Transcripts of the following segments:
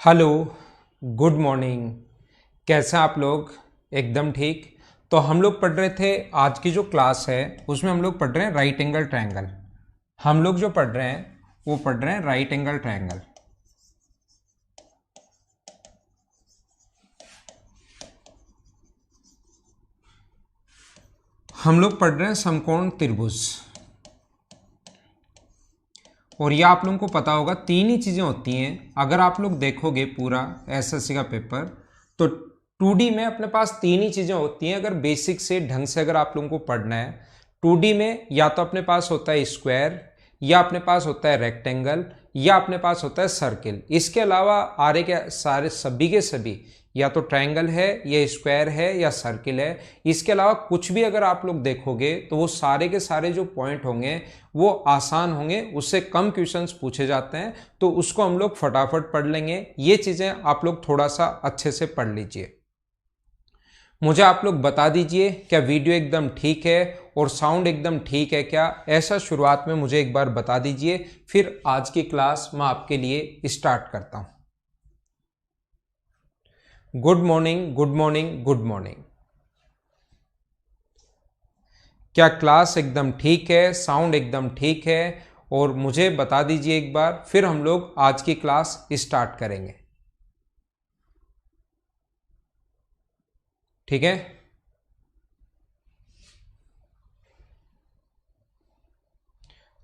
Hello, good morning. कैसे हैं आप लोग? एकदम ठीक। तो हम लोग पढ़ रहे थे, आज की जो क्लास है उसमें हम लोग पढ़ रहे हैं राइट एंगल ट्रायंगल। हम लोग जो पढ़ रहे हैं वो पढ़ रहे हैं राइट एंगल ट्रायंगल। हम लोग पढ़ रहे हैं समकोण त्रिभुज। और ये आप लोगों को पता होगा, तीन ही चीज़ें होती हैं। अगर आप लोग देखोगे पूरा एसएससी का पेपर, तो 2D में अपने पास तीन ही चीज़ें होती हैं। अगर बेसिक से ढंग से अगर आप लोगों को पढ़ना है, 2D में या तो अपने पास होता है स्क्वायर, या अपने पास होता है रेक्टेंगल, या अपने पास होता है सर्किल। इसके अलावा आरे के सारे सभी के सभी या तो ट्रायंगल है, या स्क्वायर है, या सर्किल है। इसके अलावा कुछ भी अगर आप लोग देखोगे तो वो सारे के सारे जो पॉइंट होंगे वो आसान होंगे, उससे कम क्वेश्चंस पूछे जाते हैं, तो उसको हम लोग फटाफट पढ़ लेंगे। ये चीज़ें आप लोग थोड़ा सा अच्छे से पढ़ लीजिए। मुझे आप लोग बता दीजिए, क्या वीडियो एकदम ठीक है और साउंड एकदम ठीक है क्या? ऐसा शुरुआत में मुझे एक बार बता दीजिए, फिर आज की क्लास मैं आपके लिए स्टार्ट करता हूं। Good morning, good morning, good morning. क्या क्लास एकदम ठीक है, साउंड एकदम ठीक है? और मुझे बता दीजिए एक बार, फिर हम लोग आज की क्लास स्टार्ट करेंगे। ठीक है?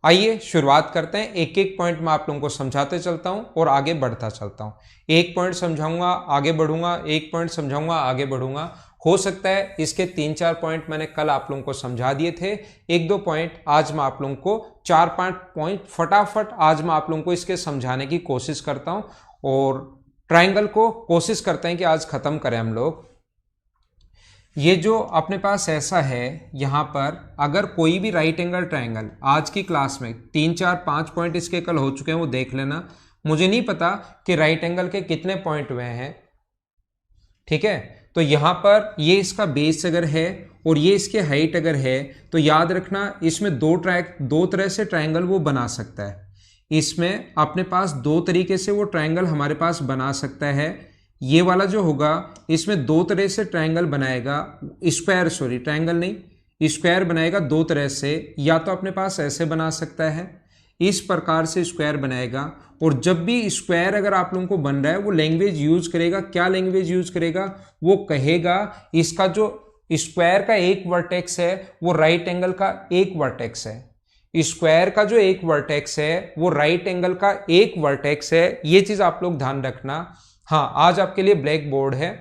आइए शुरुआत करते हैं। एक एक पॉइंट मैं आप लोगों को समझाते चलता हूं और आगे बढ़ता चलता हूं। एक पॉइंट समझाऊंगा, आगे बढ़ूंगा, एक पॉइंट समझाऊंगा, आगे बढ़ूंगा। हो सकता है इसके 3-4 पॉइंट मैंने कल आप लोगों को समझा दिए थे, एक दो पॉइंट आज मैं आप लोगों को 4-5 पॉइंट फटाफट आज मैं आप लोगों को इसके समझाने की कोशिश करता हूं। और ट्रायंगल को कोशिश करते हैं कि आज खत्म करें हम लोग। ये जो अपने पास ऐसा है, यहां पर अगर कोई भी राइट एंगल ट्रायंगल आज की क्लास में 3-4-5 पॉइंट इसके कल हो चुके हैं, वो देख लेना। मुझे नहीं पता कि राइट एंगल के कितने पॉइंट हुए हैं। ठीक है? तो यहां पर ये इसका बेस अगर है और ये इसके हाइट अगर है, तो याद रखना इसमें दो तरह से ट्रायंगल वो बना सकता है। इसमें अपने पास दो तरीके से वो ट्रायंगल हमारे पास बना सकता है। ये वाला जो होगा, इसमें दो तरह से ट्रायंगल बनाएगा, ट्रायंगल नहीं, स्क्वायर बनाएगा दो तरह से। या तो अपने पास ऐसे बना सकता है, इस प्रकार से स्क्वायर बनाएगा। और जब भी स्क्वायर अगर आप लोगों को बन रहा है, वो लैंग्वेज यूज करेगा। क्या लैंग्वेज यूज करेगा? वो कहेगा इसका जो स्क्वायर का एक वर्टेक्स है वो राइट एंगल का एक वर्टेक्स है। स्क्वायर का जो एक वर्टेक्स है वो राइट एंगल का एक वर्टेक्स है। ये चीज आप लोग ध्यान रखना। हाँ, आज आपके लिए ब्लैक बोर्ड है।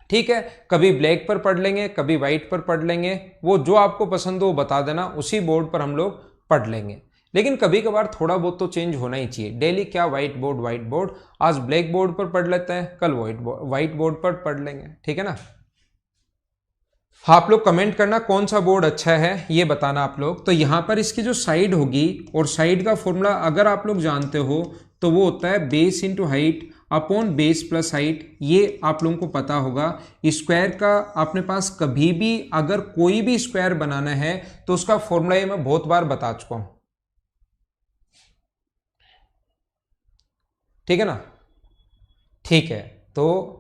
ठीक है? कभी ब्लैक पर पढ़ लेंगे, कभी व्हाइट पर पढ़ लेंगे। वो जो आपको पसंद हो वो बता देना, उसी बोर्ड पर हम लोग पढ़ लेंगे। लेकिन कभी कभार थोड़ा बहुत तो चेंज होना ही चाहिए। डेली क्या व्हाइट बोर्ड, आज ब्लैक बोर्ड पर पढ़ लेते हैं, कल व्हाइट बोर्ड पर पढ़ लेंगे। ठीक है ना? हाँ, आप लोग कमेंट करना कौन सा बोर्ड अच्छा है, ये बताना आप लोग। तो यहां पर इसकी जो साइड होगी, और साइड का फॉर्मूला अगर आप लोग जानते हो तो वो होता है base into height upon base plus height. ये आप लोगों को पता होगा। स्क्वायर का अपने पास कभी भी अगर कोई भी स्क्वायर बनाना है तो उसका फॉर्मूला ये मैं बहुत बार बता चुका हूं। ठीक है ना? ठीक है। तो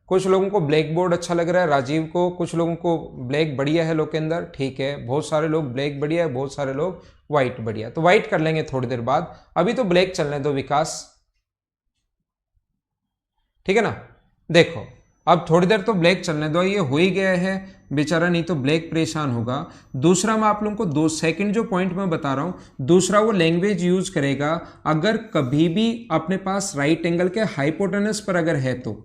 कुछ लोगों को ब्लैक बोर्ड अच्छा लग रहा है, राजीव को। कुछ लोगों को ब्लैक बढ़िया है लोग के अंदर। ठीक है, बहुत सारे लोग ब्लैक बढ़िया है, बहुत सारे लोग व्हाइट बढ़िया। तो व्हाइट कर लेंगे थोड़ी देर बाद, अभी तो ब्लैक चलने दो विकास। ठीक है ना? देखो, अब थोड़ी देर तो ब्लैक चलने दो, ये हो ही गया है बेचारा, नहीं तो ब्लैक परेशान होगा। दूसरा मैं आप लोगों को दो सेकंड जो पॉइंट मैं बता रहा हूं, दूसरा वो लैंग्वेज यूज करेगा अगर कभी भी अपने पास राइट एंगल के हाइपोटेनस पर अगर है तो।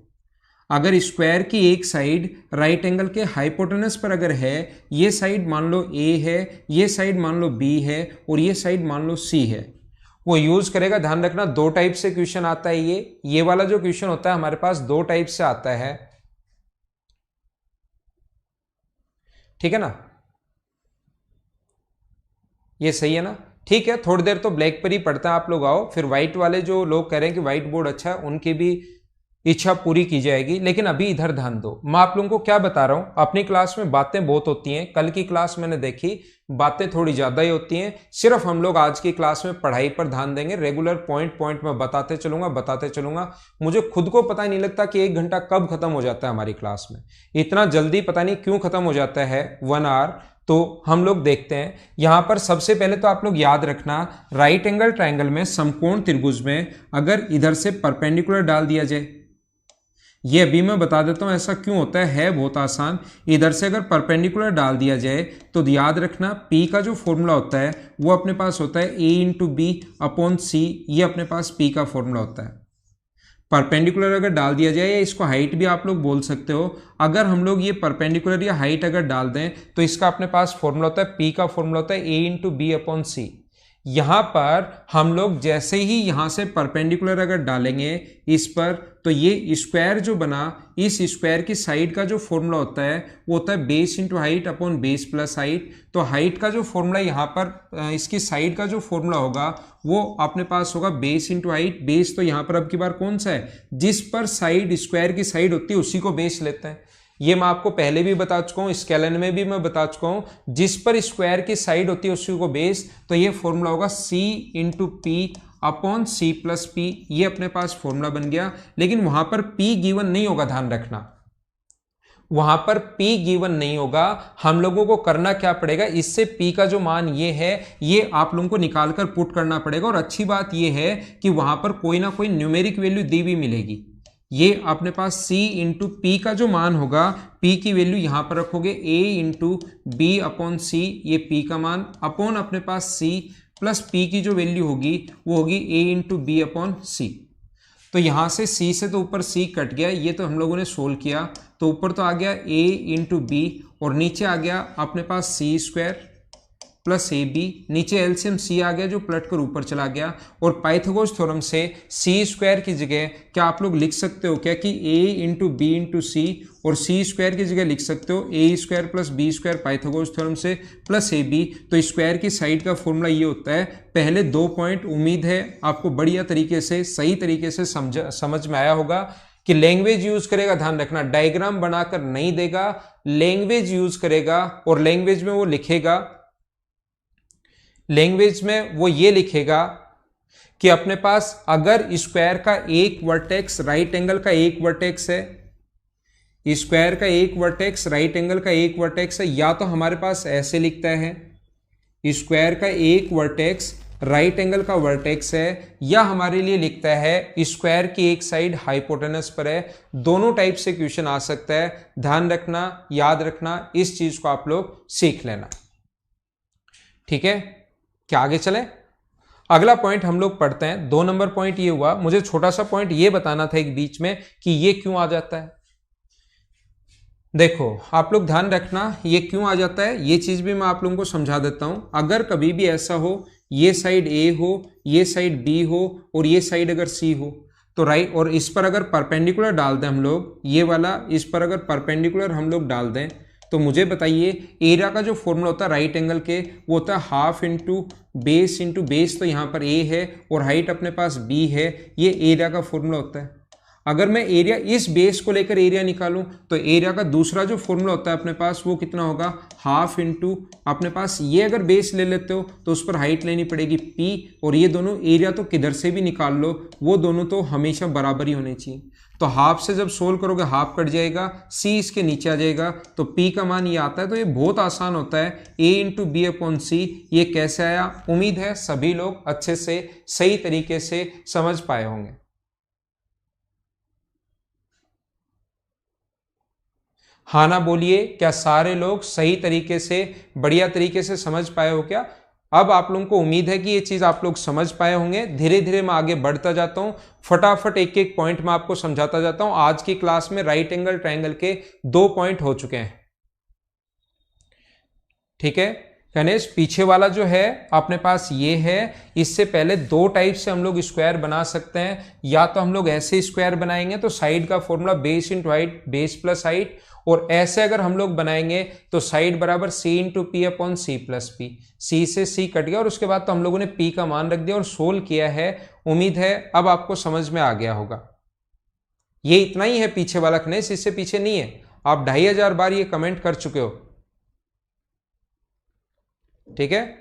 अगर स्क्वायर की एक साइड राइट एंगल के हाइपोटेनस पर अगर है, ये साइड मान लो ए है, ये साइड मान लो बी है, और ये साइड मान लो सी है, वो यूज करेगा। ध्यान रखना दो टाइप से क्वेश्चन आता है। ये वाला जो क्वेश्चन होता है हमारे पास दो टाइप से आता है। ठीक है ना? ये सही है ना? ठीक है, थोड़ी देर तो ब्लैक पर ही पढ़ता है। आप लोग आओ, फिर व्हाइट वाले जो लोग कह रहे हैं कि व्हाइट बोर्ड अच्छा है, उनकी भी इच्छा पूरी की जाएगी। लेकिन अभी इधर ध्यान दो, मैं आप लोगों को क्या बता रहा हूं, अपनी क्लास में बातें बहुत होती हैं, कल की क्लास मैंने देखी बातें थोड़ी ज्यादा ही होती हैं। सिर्फ हम लोग आज की क्लास में पढ़ाई पर ध्यान देंगे, रेगुलर पॉइंट पॉइंट में बताते चलूंगा। मुझे खुद को पता ही नहीं लगता कि 1 घंटा कब खत्म हो जाता है हमारी क्लास में, इतना जल्दी पता नहीं क्यों खत्म हो जाता है 1 आवर। तो हम लोग देखते हैं यहां पर। सबसे पहले तो आप लोग याद रखना, राइट एंगल ट्रायंगल में, समकोण त्रिभुज में, अगर इधर से परपेंडिकुलर डाल दिया जाए, ये अभी मैं बता देता हूं ऐसा क्यों होता है बहुत आसान। इधर से अगर परपेंडिकुलर डाल दिया जाए तो याद रखना P का जो फॉर्मूला होता है वो अपने पास होता है A इंटू बी अपॉन सी, ये अपने पास P का फॉर्मूला होता है। परपेंडिकुलर अगर डाल दिया जाए, या इसको हाइट भी आप लोग बोल सकते हो, अगर हम लोग ये परपेंडिकुलर या हाइट अगर डाल दें तो इसका अपने पास फॉर्मूला होता है, P का फॉर्मूला होता है A इंटू बी अपॉन सी। यहां पर हम लोग जैसे ही यहां से परपेंडिकुलर अगर डालेंगे इस पर, तो ये स्क्वायर जो बना, इस स्क्वायर की साइड का जो फॉर्मूला होता है वो होता है base into height upon base plus height. तो हाइट का जो फॉर्मूला यहाँ पर, इसकी साइड का जो फॉर्मूला होगा वो अपने पास होगा बेस इंटू हाइट। बेस तो यहाँ पर अब की बार कौन सा है, जिस पर साइड स्क्वायर की साइड होती है उसी को बेस लेते हैं। ये मैं आपको पहले भी बता चुका हूं, स्केलन में भी मैं बता चुका हूं, जिस पर स्क्वायर की साइड होती है उसी को बेस। तो ये फॉर्मूला होगा C into P upon C plus P, ये अपने पास फॉर्मूला बन गया। लेकिन वहां पर P गिवन नहीं होगा, ध्यान रखना, वहां पर P गिवन नहीं होगा। हम लोगों को करना क्या पड़ेगा, इससे P का जो मान ये है ये आप लोगों को निकालकर पुट करना पड़ेगा। और अच्छी बात ये है कि वहां पर कोई ना कोई न्यूमेरिक वैल्यू दी भी मिलेगी। ये अपने पास C इंटू पी का जो मान होगा, P की वैल्यू यहां पर रखोगे A इंटू बी अपॉन सी, ये P का मान अपॉन अपने पास C प्लस P की जो वैल्यू होगी वो होगी A इंटू बी अपॉन सी। तो यहां से C से तो ऊपर C कट गया, ये तो हम लोगों ने सोल्व किया, तो ऊपर तो आ गया A इंटू बी और नीचे आ गया अपने पास C square plus A B, नीचे एलसीएम सी आ गया जो पलट कर ऊपर चला गया। और पाइथागोरस थ्योरम से सी स्क्वायर की जगह क्या आप लोग लिख सकते हो क्या कि A into B into C, और सी स्क्वायर की जगह लिख सकते हो A square plus B square Pythagoras theorem से प्लस ए बी। तो स्क्वायर की साइड का फॉर्मूला ये होता है। पहले 2 पॉइंट उम्मीद है आपको बढ़िया तरीके से सही तरीके से समझ में आया होगा कि लैंग्वेज यूज करेगा, ध्यान रखना डायग्राम बनाकर नहीं देगा, लैंग्वेज यूज करेगा और लैंग्वेज में वो लिखेगा, लैंग्वेज में वो ये लिखेगा कि अपने पास अगर स्क्वायर का एक वर्टेक्स राइट एंगल का एक वर्टेक्स है, स्क्वायर का एक वर्टेक्स राइट एंगल का एक वर्टेक्स है, या तो हमारे पास ऐसे लिखता है स्क्वायर का एक वर्टेक्स राइट एंगल का वर्टेक्स है, या हमारे लिए लिखता है स्क्वायर की एक साइड हाइपोटेनस पर है। दोनों टाइप से क्वेश्चन आ सकता है, ध्यान रखना, याद रखना, इस चीज को आप लोग सीख लेना। ठीक है, क्या आगे चले? अगला पॉइंट हम लोग पढ़ते हैं। 2 नंबर पॉइंट ये हुआ, मुझे छोटा सा पॉइंट ये बताना था एक बीच में कि ये क्यों आ जाता है। देखो आप लोग ध्यान रखना, ये क्यों आ जाता है ये चीज भी मैं आप लोगों को समझा देता हूं। अगर कभी भी ऐसा हो, ये साइड ए हो, ये साइड बी हो और ये साइड अगर सी हो, तो राइट, और इस पर अगर परपेंडिकुलर डाल दें हम लोग, ये वाला इस पर अगर परपेंडिकुलर हम लोग डाल दें, तो मुझे बताइए एरिया का जो फॉर्मूला होता है राइट एंगल के वो होता है हाफ इंटू बेस, तो यहाँ पर ए है और हाइट अपने पास बी है, ये एरिया का फॉर्मूला होता है। अगर मैं एरिया इस बेस को लेकर एरिया निकालूं तो एरिया का दूसरा जो फॉर्मूला होता है अपने पास वो कितना होगा, हाफ इंटू अपने पास ये अगर बेस ले लेते हो तो उस पर हाइट लेनी पड़ेगी पी, और ये दोनों एरिया तो किधर से भी निकाल लो वो दोनों तो हमेशा बराबर ही होने चाहिए। तो हाफ से जब सोल्व करोगे हाफ कट जाएगा, सी इसके नीचे आ जाएगा, तो पी का मान ये आता है। तो ये बहुत आसान होता है, ए इंटू बी अपॉन सी। ये कैसे आया, उम्मीद है सभी लोग अच्छे से सही तरीके से समझ पाए होंगे। हाँ ना बोलिए, क्या सारे लोग सही तरीके से बढ़िया तरीके से समझ पाए हो क्या? अब आप लोगों को उम्मीद है कि ये चीज आप लोग समझ पाए होंगे। धीरे धीरे मैं आगे बढ़ता जाता हूं, फटाफट एक एक पॉइंट मैं आपको समझाता जाता हूं। आज की क्लास में राइट एंगल ट्रायंगल के 2 पॉइंट हो चुके हैं। ठीक है गणेश, पीछे वाला जो है अपने पास ये है, इससे पहले 2 टाइप से हम लोग स्क्वायर बना सकते हैं। या तो हम लोग ऐसे स्क्वायर बनाएंगे तो साइड का formula base into height base plus height, और ऐसे अगर हम लोग बनाएंगे तो साइड बराबर C into P upon C plus P. C से सी कट गया और उसके बाद तो हम लोगों ने पी का मान रख दिया और सोल्व किया है। उम्मीद है अब आपको समझ में आ गया होगा। ये इतना ही है पीछे वाला खनेस, इससे पीछे नहीं है। आप 2500 बार ये कमेंट कर चुके हो, ठीक है।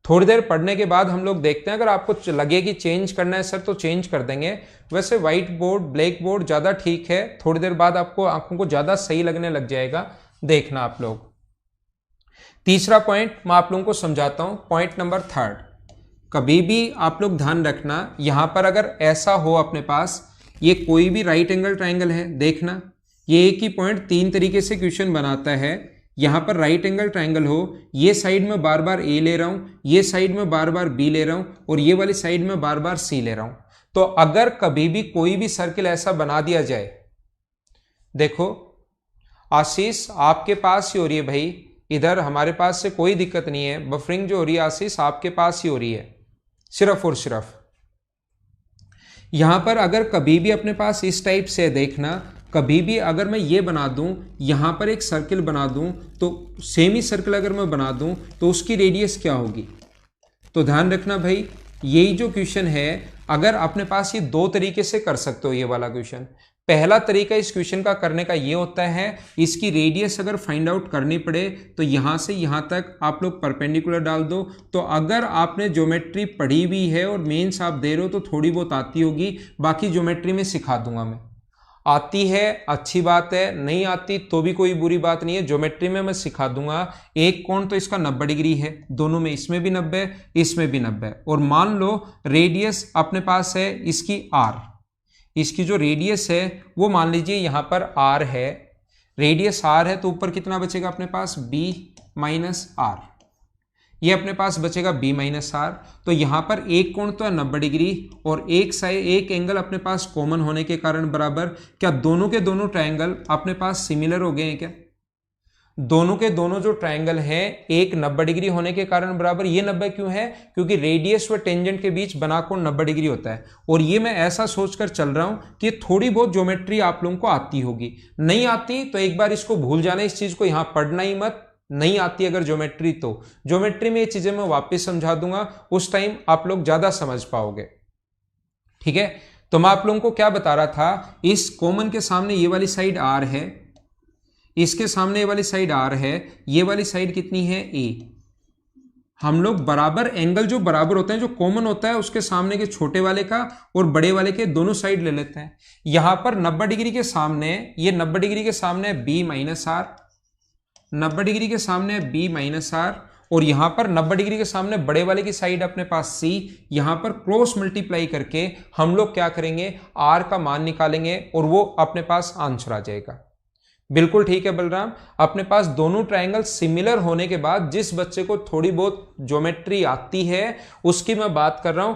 थोड़ी देर पढ़ने के बाद हम लोग देखते हैं, अगर आपको लगे कि चेंज करना है सर तो चेंज कर देंगे। वैसे व्हाइट बोर्ड ब्लैक बोर्ड ज़्यादा ठीक है, थोड़ी देर बाद आपको आंखों को ज़्यादा सही लगने लग जाएगा, देखना आप लोग। तीसरा पॉइंट मैं आप लोगों को समझाता हूं, पॉइंट नंबर 3। कभी भी आप लोग ध्यान रखना, यहां पर अगर ऐसा हो अपने पास, ये कोई भी राइट एंगल ट्राइंगल है, देखना ये एक ही पॉइंट 3 तरीके से क्वेश्चन बनाता है। यहां पर राइट एंगल ट्राइंगल हो, ये साइड में बार बार ए ले रहा हूं, ये साइड में बार बार बी ले रहा हूं, और ये वाली साइड में बार बार सी ले रहा हूं। तो अगर कभी भी कोई भी सर्किल ऐसा बना दिया जाए, देखो आशीष आपके पास ही हो रही है भाई, इधर हमारे पास से कोई दिक्कत नहीं है, बफरिंग जो हो रही है आशीष आपके पास ही हो रही है, सिर्फ और सिर्फ। यहां पर अगर कभी भी अपने पास इस टाइप से देखना, कभी भी अगर मैं ये बना दूं, यहां पर एक सर्किल बना दूं, तो सेमी सर्किल अगर मैं बना दूं तो उसकी रेडियस क्या होगी। तो ध्यान रखना भाई, यही जो क्वेश्चन है, अगर अपने पास ये 2 तरीके से कर सकते हो ये वाला क्वेश्चन। पहला तरीका इस क्वेश्चन का करने का ये होता है, इसकी रेडियस अगर फाइंड आउट करनी पड़े तो यहां से यहां तक आप लोग परपेंडिकुलर डाल दो। तो अगर आपने ज्योमेट्री पढ़ी हुई है और मेंस आप दे रहे हो तो थोड़ी बहुत आती होगी, बाकी ज्योमेट्री में सिखा दूंगा मैं। आती है अच्छी बात है, नहीं आती तो भी कोई बुरी बात नहीं है, ज्योमेट्री में मैं सिखा दूंगा। एक कोण तो इसका 90 डिग्री है, दोनों में, इसमें भी 90 इसमें भी 90, और मान लो रेडियस अपने पास है इसकी r, इसकी जो रेडियस है वो मान लीजिए यहां पर r है, रेडियस r है, तो ऊपर कितना बचेगा अपने पास b माइनस r, ये अपने पास बचेगा b माइनस r। तो यहां पर एक कोण तो है 90 डिग्री, और एक एंगल अपने पास कॉमन होने के कारण बराबर, क्या दोनों के दोनों ट्रायंगल अपने पास सिमिलर हो गए हैं क्या। दोनों के दोनों जो ट्रायंगल हैं एक 90 डिग्री होने के कारण बराबर। ये 90 क्यों है, क्योंकि रेडियस व टेंजेंट के बीच बना कोण 90 डिग्री होता है। और ये मैं ऐसा सोचकर चल रहा हूं कि थोड़ी बहुत ज्योमेट्री आप लोगों को आती होगी, नहीं आती तो एक बार इसको भूल जाना, इस चीज को यहां पढ़ना ही मत। नहीं आती अगर ज्योमेट्री तो ज्योमेट्री में ये चीजें मैं वापस समझा दूंगा, उस टाइम आप लोग ज्यादा समझ पाओगे, ठीक है। तो मैं आप लोगों को क्या बता रहा था, इस कॉमन के सामने ये वाली साइड r है, इसके सामने ये वाली साइड r है, ये वाली साइड कितनी है a। हम लोग बराबर एंगल जो बराबर होते हैं, जो कॉमन होता है उसके सामने के छोटे वाले का और बड़े वाले के दोनों साइड ले लेते हैं। यहां पर 90 डिग्री के सामने, ये 90 डिग्री के सामने b माइनस r, 90 डिग्री के सामने b माइनस r, और यहां पर 90 डिग्री के सामने बड़े वाले की साइड अपने पास c। यहां पर क्रॉस मल्टीप्लाई करके हम लोग क्या करेंगे, r का मान निकालेंगे और वो अपने पास आंसर आ जाएगा। बिल्कुल ठीक है बलराम, अपने पास दोनों ट्रायंगल सिमिलर होने के बाद जिस बच्चे को थोड़ी बहुत ज्योमेट्री आती है उसकी मैं बात कर रहा हूं।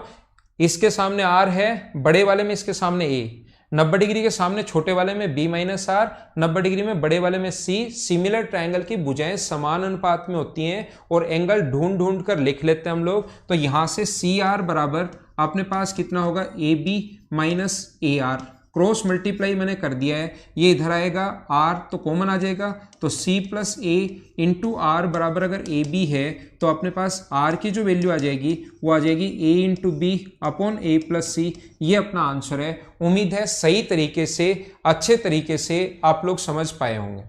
इसके सामने r है, बड़े वाले में इसके सामने a, 90 डिग्री के सामने छोटे वाले में b माइनस r, 90 डिग्री में बड़े वाले में c। सिमिलर ट्रायंगल की भुजाएं समान अनुपात में होती हैं और एंगल ढूंढ ढूंढ कर लिख लेते हैं हम लोग। तो यहां से सी आर बराबर अपने पास कितना होगा, A B minus A R, cross multiply मैंने कर दिया है, ये इधर आएगा, r तो कॉमन आ जाएगा, तो c plus A into R बराबर अगर ए बी है तो अपने पास r की जो वैल्यू आ जाएगी वो आ जाएगी a into B upon A plus C. ये अपना आंसर है। उम्मीद है सही तरीके से, अच्छे तरीके से आप लोग समझ पाए होंगे।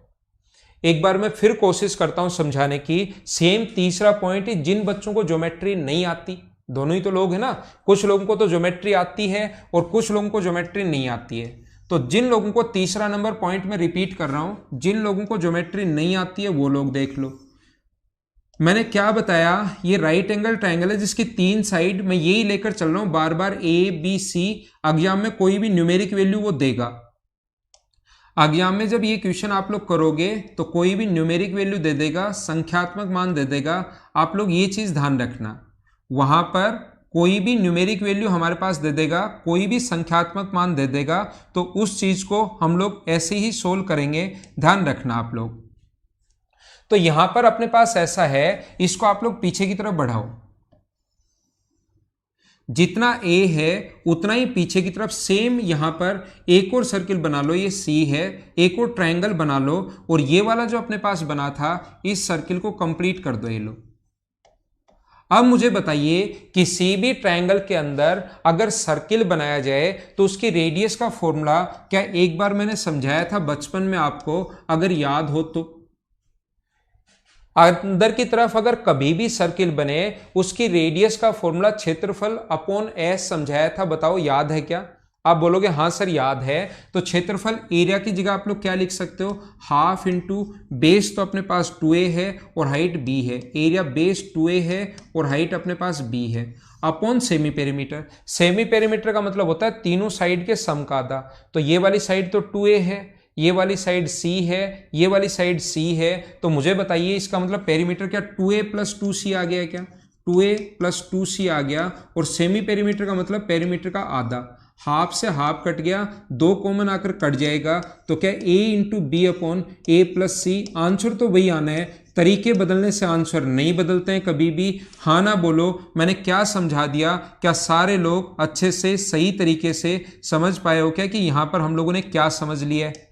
एक बार मैं फिर कोशिश करता हूं समझाने की। सेम तीसरा पॉइंट, जिन बच्चों को ज्योमेट्री नहीं आती, दोनों ही तो लोग हैं ना, कुछ लोगों को तो ज्योमेट्री आती है और कुछ लोगों को ज्योमेट्री नहीं आती है। तो जिन लोगों को, तीसरा नंबर पॉइंट में रिपीट कर रहा हूं, जिन लोगों को ज्योमेट्री नहीं आती है वो लोग देख लो। मैंने क्या बताया, ये राइट एंगल ट्रायंगल है जिसकी 3 साइड, मैं यही लेकर चल रहा हूं बार बार, ए बी सी। एग्जाम में कोई भी न्यूमेरिक वैल्यू वो देगा। एग्जाम में जब ये क्वेश्चन आप लोग करोगे तो कोई भी न्यूमेरिक वैल्यू दे देगा, संख्यात्मक मान दे देगा। आप लोग ये चीज ध्यान रखना, वहां पर कोई भी न्यूमेरिक वैल्यू हमारे पास दे देगा, कोई भी संख्यात्मक मान दे देगा, तो उस चीज को हम लोग ऐसे ही सोल्व करेंगे, ध्यान रखना आप लोग। तो यहां पर अपने पास ऐसा है, इसको आप लोग पीछे की तरफ बढ़ाओ, जितना a है उतना ही पीछे की तरफ। सेम यहां पर एक और सर्किल बना लो, ये c है, एक और ट्रायंगल बना लो, और ये वाला जो अपने पास बना था इस सर्किल को कंप्लीट कर दो। ये लो, अब मुझे बताइए किसी भी ट्रायंगल के अंदर अगर सर्किल बनाया जाए तो उसकी रेडियस का फॉर्मूला क्या एक बार मैंने समझाया था बचपन में आपको, अगर याद हो तो। अंदर की तरफ अगर कभी भी सर्किल बने उसकी रेडियस का फॉर्मूला क्षेत्रफल अपॉन एस समझाया था, बताओ याद है क्या? आप बोलोगे हाँ सर याद है। तो क्षेत्रफल एरिया की जगह आप लोग क्या लिख सकते हो, हाफ इंटू बेस तो अपने पास 2a है और हाइट b है, एरिया बेस 2a है और हाइट अपने पास b है, upon semi perimeter. Semi perimeter का मतलब होता है तीनों साइड के सम का आधा। तो ये वाली साइड तो 2a है, ये वाली साइड c है, ये वाली साइड c है। तो मुझे बताइए इसका मतलब पेरीमीटर क्या 2a प्लस 2c आ गया है क्या? 2a प्लस 2c आ गया। और सेमी पेरीमीटर का मतलब पेरीमीटर का आधा, हाफ से हाफ कट गया, 2 कॉमन आकर कट जाएगा। तो क्या a into B upon A plus C, answer तो वही आना है। तरीके बदलने से आंसर नहीं बदलते हैं कभी भी। हाँ ना बोलो, मैंने क्या समझा दिया? क्या सारे लोग अच्छे से सही तरीके से समझ पाए हो क्या कि यहां पर हम लोगों ने क्या समझ लिया है?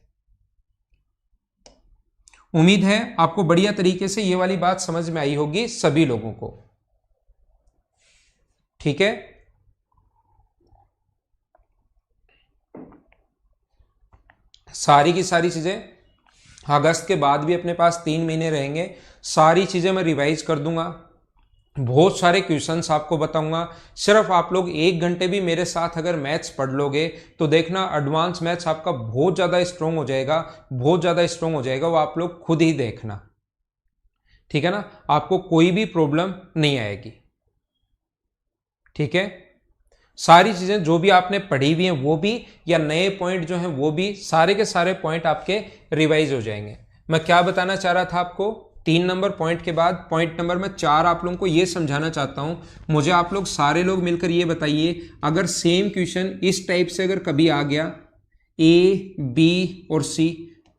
उम्मीद है आपको बढ़िया तरीके से ये वाली बात समझ में आई होगी सभी लोगों को। ठीक है, सारी की सारी चीजें अगस्त के बाद भी अपने पास 3 महीने रहेंगे, सारी चीजें मैं रिवाइज कर दूंगा, बहुत सारे क्वेश्चंस आपको बताऊंगा। सिर्फ आप लोग 1 घंटे भी मेरे साथ अगर मैथ्स पढ़ लोगे तो देखना एडवांस मैथ्स आपका बहुत ज़्यादा स्ट्रॉन्ग हो जाएगा, बहुत ज़्यादा स्ट्रॉन्ग हो जाएगा, वो आप लोग खुद ही देखना। ठीक है ना, आपको कोई भी प्रॉब्लम नहीं आएगी। ठीक है, सारी चीज़ें जो भी आपने पढ़ी हुई हैं वो भी, या नए पॉइंट जो हैं वो भी, सारे के सारे पॉइंट आपके रिवाइज हो जाएंगे। मैं क्या बताना चाह रहा था आपको, 3 नंबर पॉइंट के बाद पॉइंट नंबर में 4 आप लोगों को ये समझाना चाहता हूं। मुझे आप लोग सारे लोग मिलकर ये बताइए, अगर सेम क्वेश्चन इस टाइप से अगर कभी आ गया, ए बी और सी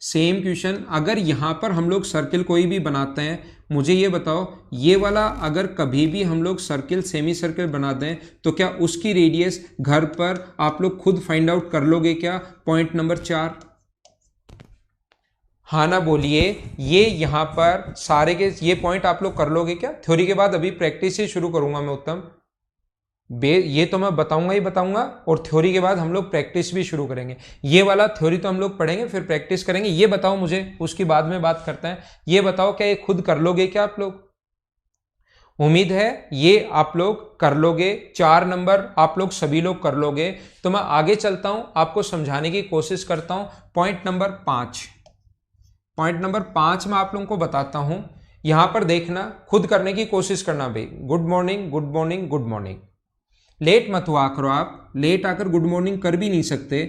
सेम क्वेश्चन, अगर यहां पर हम लोग सर्किल कोई भी बनाते हैं, मुझे ये बताओ ये वाला अगर कभी भी हम लोग सर्किल सेमी सर्किल बना दें तो क्या उसकी रेडियस घर पर आप लोग खुद फाइंड आउट कर लोगे क्या? पॉइंट नंबर 4, हाँ ना बोलिए। ये यहां पर सारे के ये पॉइंट आप लोग कर लोगे क्या? थ्योरी के बाद अभी प्रैक्टिस ही शुरू करूंगा मैं उत्तम, ये तो मैं बताऊंगा ही बताऊंगा, और थ्योरी के बाद हम लोग प्रैक्टिस भी शुरू करेंगे। ये वाला थ्योरी तो हम लोग पढ़ेंगे फिर प्रैक्टिस करेंगे। ये बताओ मुझे, उसकी बाद में बात करते हैं। ये बताओ क्या ये खुद कर लोगे क्या आप लोग? उम्मीद है ये आप लोग कर लोगे। 4 नंबर आप लोग सभी लोग कर लोगे। तो मैं आगे चलता हूं, आपको समझाने की कोशिश करता हूं। पॉइंट नंबर 5, पॉइंट नंबर 5 में आप लोगों को बताता हूं। यहां पर देखना, खुद करने की कोशिश करना भाई। Good morning good morning good morning, late मत हुआ करो आप, लेट आकर गुड मॉर्निंग कर भी नहीं सकते।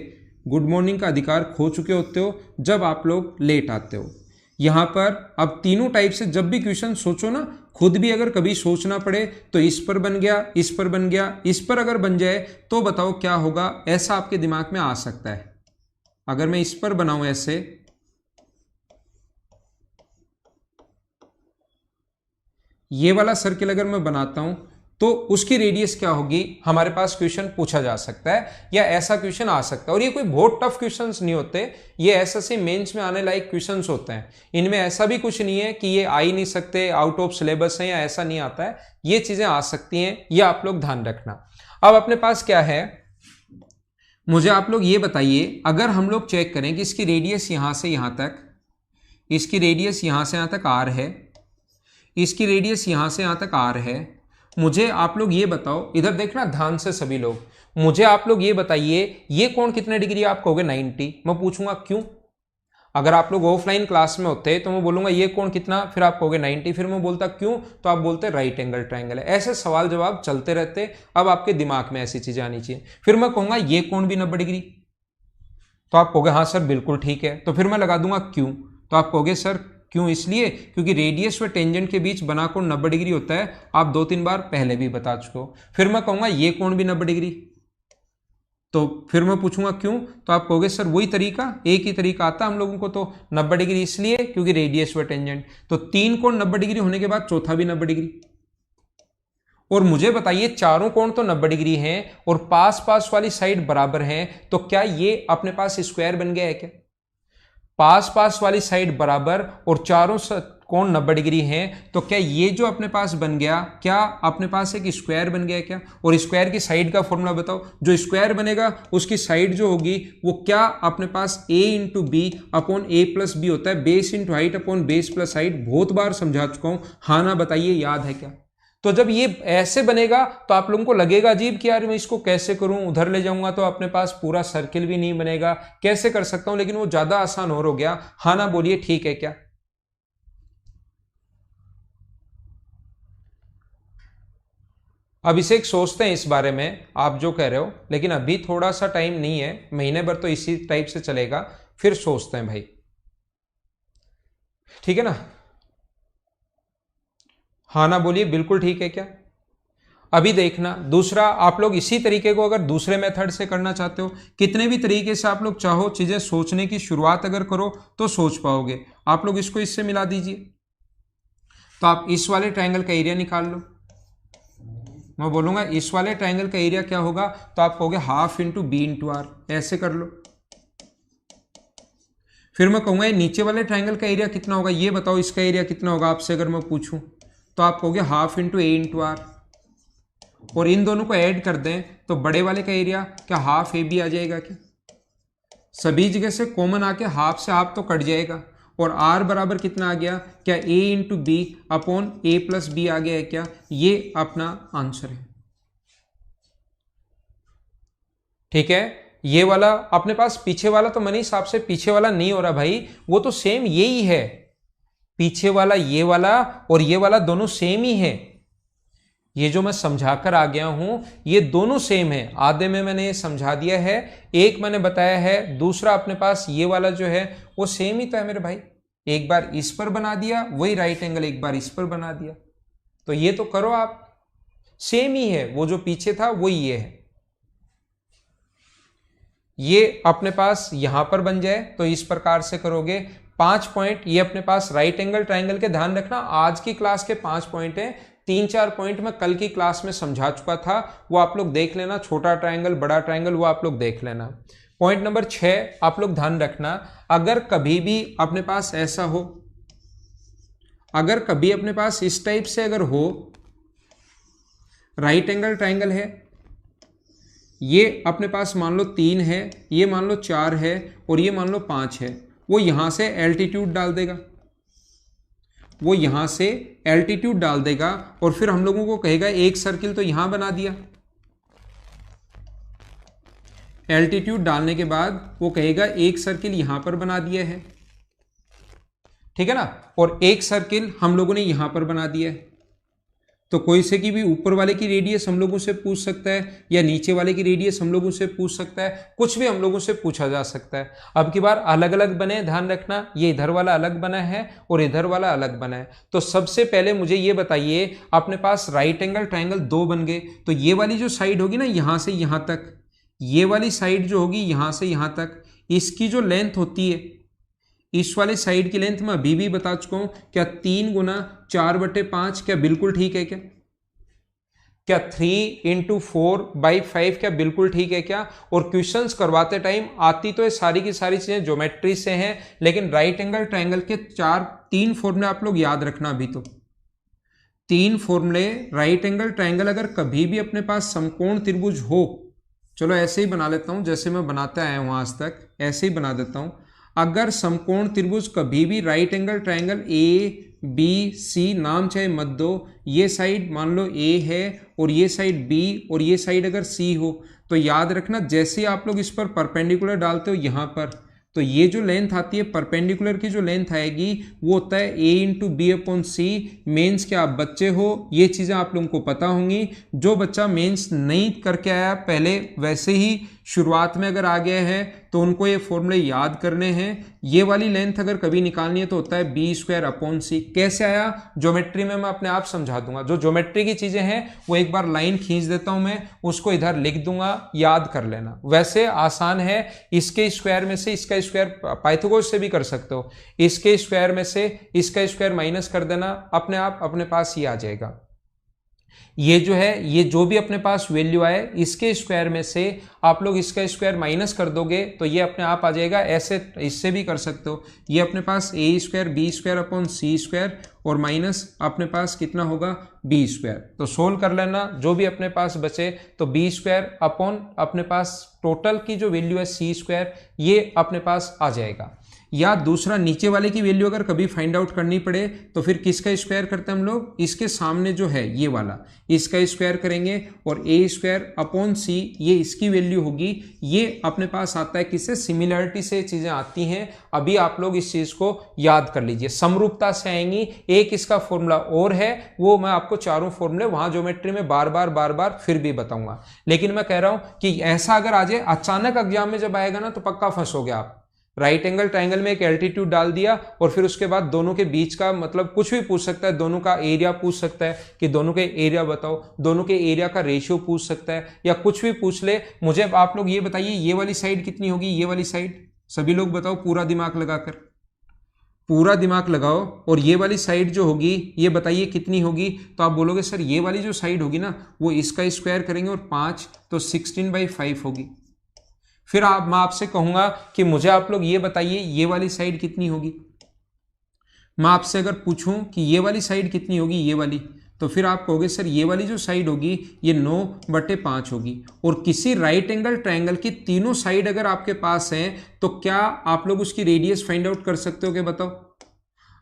गुड मॉर्निंग का अधिकार खो चुके होते हो जब आप लोग लेट आते हो। यहां पर अब तीनों टाइप से जब भी क्वेश्चन सोचो ना, खुद भी अगर कभी सोचना पड़े तो इस पर बन गया, इस पर बन गया, इस पर अगर बन जाए तो बताओ क्या होगा, ऐसा आपके दिमाग में आ सकता है। अगर मैं इस पर बनाऊं ऐसे, ये वाला सर्किल अगर मैं बनाता हूं तो उसकी रेडियस क्या होगी, हमारे पास क्वेश्चन पूछा जा सकता है, या ऐसा क्वेश्चन आ सकता है। और ये कोई बहुत टफ क्वेश्चंस नहीं होते, ये एसएससी मेंस में आने लायक क्वेश्चंस होते हैं। इनमें ऐसा भी कुछ नहीं है कि ये आ ही नहीं सकते, आउट ऑफ सिलेबस है, या ऐसा नहीं आता है। ये चीजें आ सकती हैं, ये आप लोग ध्यान रखना। अब अपने पास क्या है, मुझे आप लोग ये बताइए, अगर हम लोग चेक करें कि इसकी रेडियस यहां से यहां तक, इसकी रेडियस यहां से यहां तक आर है, इसकी रेडियस यहां से यहां तक आर है। मुझे आप लोग ये बताओ, इधर देखना ध्यान से सभी लोग, मुझे आप लोग ये बताइए ये कोण कितने डिग्री? आप कहोगे 90। मैं पूछूंगा क्यों? अगर आप लोग ऑफलाइन क्लास में होते तो मैं बोलूंगा ये कोण कितना, फिर आप कहोगे 90, फिर मैं बोलता क्यों, तो आप बोलते राइट एंगल ट्रायंगल है। ऐसे सवाल जवाब चलते रहते। अब आपके दिमाग में ऐसी चीजें आनी चाहिए। फिर मैं कहूंगा ये कोण भी 90 डिग्री, तो आप कहोगे हाँ सर बिल्कुल ठीक है। तो फिर मैं लगा दूंगा क्यों, तो आप कहोगे सर क्यों, इसलिए क्योंकि रेडियस व टेंजेंट के बीच बना कोण 90 डिग्री होता है। आप 2-3 बार पहले भी बता चुके हो। फिर मैं कहूंगा ये कोण भी 90 डिग्री, तो फिर मैं पूछूंगा क्यों, तो आप कहोगे सर वही तरीका, एक ही तरीका आता हम लोगों को, तो 90 डिग्री इसलिए क्योंकि रेडियस व टेंजेंट। तो 3 कोण 90 डिग्री होने के बाद चौथा भी 90 डिग्री। और मुझे बताइए चारों कोण तो 90 डिग्री हैं और पास पास वाली साइड बराबर हैं, तो क्या ये अपने पास स्क्वायर बन गया है क्या? पास पास वाली साइड बराबर और चारों कोण 90 डिग्री है, तो क्या ये जो अपने पास बन गया, क्या अपने पास एक स्क्वायर बन गया क्या? और स्क्वायर की साइड का फॉर्मूला बताओ। जो स्क्वायर बनेगा उसकी साइड जो होगी वो क्या अपने पास a into B upon A plus B होता है, base into height upon base plus height. बहुत बार समझा चुका हूं, हाँ ना बताइए, याद है क्या? तो जब ये ऐसे बनेगा तो आप लोगों को लगेगा अजीब कि यार मैं इसको कैसे करूं, उधर ले जाऊंगा तो अपने पास पूरा सर्किल भी नहीं बनेगा, कैसे कर सकता हूं? लेकिन वो ज्यादा आसान हो गया। हाँ ना बोलिए, ठीक है क्या? अभिषेक सोचते हैं इस बारे में आप जो कह रहे हो, लेकिन अभी थोड़ा सा टाइम नहीं है, महीने भर तो इसी टाइप से चलेगा, फिर सोचते हैं भाई, ठीक है ना? हाँ ना बोलिए, बिल्कुल ठीक है क्या? अभी देखना दूसरा, आप लोग इसी तरीके को अगर दूसरे मेथड से करना चाहते हो, कितने भी तरीके से आप लोग चाहो चीजें सोचने की शुरुआत अगर करो तो सोच पाओगे। आप लोग इसको इससे मिला दीजिए, तो आप इस वाले ट्रायंगल का एरिया निकाल लो। मैं बोलूंगा इस वाले ट्रायंगल का एरिया क्या होगा, तो आप कहोगे half into B into R, ऐसे कर लो। फिर मैं कहूंगा नीचे वाले ट्रायंगल का एरिया कितना होगा, ये बताओ इसका एरिया कितना होगा आपसे अगर मैं पूछूं, तो आप कहोगे half into A into R. और इन दोनों को ऐड कर दें तो बड़े वाले का एरिया क्या हाफ ए बी आ जाएगा क्या? सभी जगह से कॉमन आके हाफ से हाफ तो कट जाएगा, और आर बराबर कितना आ गया, क्या ए into B upon A plus B आ गया है क्या? ये अपना आंसर है, ठीक है। ये वाला अपने पास पीछे वाला तो मनी हिसाब से पीछे वाला नहीं हो रहा भाई, वो तो सेम यही है, पीछे वाला ये वाला और ये वाला दोनों सेम ही है। ये जो मैं समझाकर आ गया हूं ये दोनों सेम है, आधे में मैंने ये समझा दिया है, एक मैंने बताया है, दूसरा अपने पास ये वाला जो है वो सेम ही तो है मेरे भाई। एक बार इस पर बना दिया वही राइट एंगल, एक बार इस पर बना दिया, तो ये तो करो आप, सेम ही है, वो जो पीछे था वही ये है। ये अपने पास यहां पर बन जाए तो इस प्रकार से करोगे। 5 पॉइंट ये अपने पास राइट एंगल ट्राइंगल के, ध्यान रखना आज की क्लास के 5 पॉइंट हैं, 3-4 पॉइंट मैं कल की क्लास में समझा चुका था, वो आप लोग देख लेना, छोटा ट्राइंगल बड़ा ट्राइंगल वो आप लोग देख लेना। पॉइंट नंबर 6 आप लोग ध्यान रखना, अगर कभी भी अपने पास ऐसा हो, अगर कभी अपने पास इस टाइप से अगर हो, राइट एंगल ट्राइंगल है, ये अपने पास मान लो 3 है, ये मान लो 4 है और ये मान लो 5 है, वो यहां से एल्टीट्यूड डाल देगा, वो यहां से एल्टीट्यूड डाल देगा और फिर हम लोगों को कहेगा एक सर्किल तो यहां बना दिया, एल्टीट्यूड डालने के बाद वो कहेगा एक सर्किल यहां पर बना दिया है, ठीक है ना, और एक सर्किल हम लोगों ने यहां पर बना दिया है। तो कोई से की भी ऊपर वाले की रेडियस हम लोगों से पूछ सकता है या नीचे वाले की रेडियस हम लोगों से पूछ सकता है, कुछ भी हम लोगों से पूछा जा सकता है। अब की बार अलग अलग बने, ध्यान रखना, ये इधर वाला अलग बना है और इधर वाला अलग बना है। तो सबसे पहले मुझे ये बताइए, अपने पास राइट एंगल ट्राइंगल 2 बन गए, तो ये वाली जो साइड होगी ना यहां से यहां तक, ये वाली साइड जो होगी यहां से यहां तक, इसकी जो लेंथ होती है, इस वाले साइड की लेंथ मैं अभी भी बता चुका हूं, क्या 3 गुना 4/5, क्या बिल्कुल ठीक है क्या? क्या 3 × 4/5 क्या बिल्कुल ठीक है क्या? और क्वेश्चंस करवाते टाइम आती तो ये सारी की सारी चीजें ज्योमेट्री से हैं, लेकिन राइट एंगल ट्राइंगल के 3 फॉर्मूले आप लोग याद रखना। अभी तो 3 फॉर्मूले, राइट एंगल ट्राइंगल अगर कभी भी अपने पास समकोण त्रिभुज हो, चलो ऐसे ही बना लेता हूं जैसे मैं बनाता आया हूं आज तक, ऐसे ही बना देता हूं। अगर समकोण त्रिभुज कभी भी right angle triangle A B C, नाम चाहे मत दो, ये साइड मान लो ए है और ये साइड बी और ये साइड अगर सी हो, तो याद रखना जैसे आप लोग इस पर परपेंडिकुलर डालते हो यहां पर, तो ये जो लेंथ आती है परपेंडिकुलर की जो लेंथ आएगी वो होता है a × b/c। मेंस के आप बच्चे हो, ये चीज़ें आप लोगों को पता होंगी। जो बच्चा मेंस नहीं करके आया पहले, वैसे ही शुरुआत में अगर आ गए हैं तो उनको ये फॉर्मूले याद करने हैं। ये वाली लेंथ अगर कभी निकालनी है तो होता है b²/c। कैसे आया ज्योमेट्री में मैं अपने आप समझा दूंगा, जो ज्योमेट्री की चीजें हैं वो एक बार लाइन खींच देता हूं मैं, उसको इधर लिख दूंगा, याद कर लेना। वैसे आसान है, इसके स्क्वायर में से इसका स्क्वायर, पाइथागोरस से भी कर सकते हो, इसके स्क्वायर में से इसका स्क्वायर माइनस कर देना, अपने आप अपने पास ही आ जाएगा। ये जो है, ये जो भी अपने पास वैल्यू आए इसके स्क्वायर में से आप लोग इसका स्क्वायर माइनस कर दोगे तो ये अपने आप आ जाएगा। ऐसे इससे भी कर सकते हो, ये अपने पास ए स्क्वायर बी स्क्वायर अपॉन सी स्क्वायर और माइनस अपने पास कितना होगा बी स्क्वायर। तो सोल्व कर लेना, जो भी अपने पास बचे तो बी स्क्वायर अपॉन अपने पास टोटल की जो वैल्यू है सी स्क्वायर, ये अपने पास आ जाएगा। या दूसरा, नीचे वाले की वैल्यू अगर कभी फाइंड आउट करनी पड़े तो फिर किसका स्क्वायर करते हैं हम लोग, इसके सामने जो है ये वाला, इसका स्क्वायर करेंगे और ए स्क्वायर अपॉन सी, ये इसकी वैल्यू होगी। ये अपने पास आता है किससे, सिमिलरिटी से चीजें आती हैं। अभी आप लोग इस चीज को याद कर लीजिए, समरूपता से आएंगी। एक इसका फॉर्मूला और है, वो मैं आपको चारों फॉर्मूले वहां ज्योमेट्री में बार बार फिर भी बताऊंगा। लेकिन मैं कह रहा हूं कि ऐसा अगर आ जाए अचानक एग्जाम में जब आएगा ना तो पक्का फंसोगे आप। राइट एंगल ट्राइंगल में एक एल्टीट्यूड डाल दिया और फिर उसके बाद दोनों के बीच का मतलब कुछ भी पूछ सकता है, दोनों का एरिया पूछ सकता है कि दोनों के एरिया बताओ, दोनों के एरिया का रेशियो पूछ सकता है, या कुछ भी पूछ ले। मुझे आप लोग ये बताइए ये वाली साइड कितनी होगी, ये वाली साइड, सभी लोग बताओ पूरा दिमाग लगाकर, पूरा दिमाग लगाओ। और ये वाली साइड जो होगी ये बताइए कितनी होगी। तो आप बोलोगे सर ये वाली जो साइड होगी ना वो इसका स्क्वायर करेंगे और 5 तो 16/5 होगी। फिर मैं आपसे कहूंगा कि मुझे आप लोग ये बताइए ये वाली साइड कितनी होगी। मैं आपसे अगर पूछूं कि ये वाली साइड कितनी होगी, ये वाली, तो फिर आप कहोगे सर ये वाली जो साइड होगी ये 9/5 होगी। और किसी राइट एंगल ट्रायंगल की तीनों साइड अगर आपके पास हैं तो क्या आप लोग उसकी रेडियस फाइंड आउट कर सकते हो क्या, बताओ।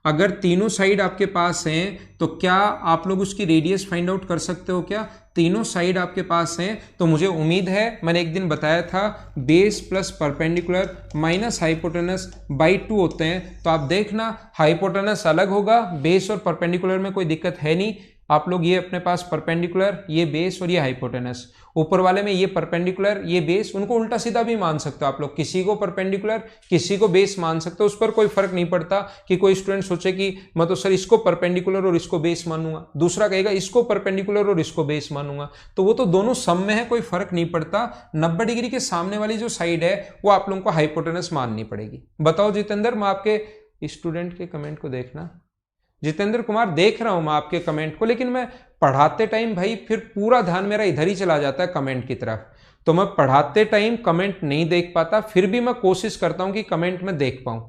अगर तीनों साइड आपके पास हैं तो क्या आप लोग उसकी रेडियस फाइंड आउट कर सकते हो क्या। तीनों साइड आपके पास हैं तो मुझे उम्मीद है, मैंने एक दिन बताया था base plus perpendicular minus hypotenuse by 2 होते हैं। तो आप देखना हाइपोटेनस अलग होगा, बेस और परपेंडिकुलर में कोई दिक्कत है नहीं। आप लोग ये अपने पास परपेंडिकुलर, ये बेस और ये हाइपोटेनस, ऊपर वाले में ये परपेंडिकुलर ये बेस, उनको उल्टा सीधा भी मान सकते हो आप लोग, किसी को परपेंडिकुलर किसी को बेस मान सकते हो, उस पर कोई फर्क नहीं पड़ता कि कोई स्टूडेंट सोचे कि मैं तो सर इसको परपेंडिकुलर और इसको बेस मानूंगा, दूसरा कहेगा इसको परपेंडिकुलर और इसको बेस मानूंगा, तो वो तो दोनों सम में है, कोई फर्क नहीं पड़ता। 90 डिग्री के सामने वाली जो साइड है वो आप लोगों को हाइपोटेनस माननी पड़ेगी। बताओ जितेंद्र, मैं आपके स्टूडेंट के कमेंट को देखना, जितेंद्र कुमार देख रहा हूं मैं आपके कमेंट को, लेकिन मैं पढ़ाते टाइम भाई फिर पूरा ध्यान मेरा इधर ही चला जाता है कमेंट की तरफ, तो मैं पढ़ाते टाइम कमेंट नहीं देख पाता। फिर भी मैं कोशिश करता हूं कि कमेंट में देख पाऊं।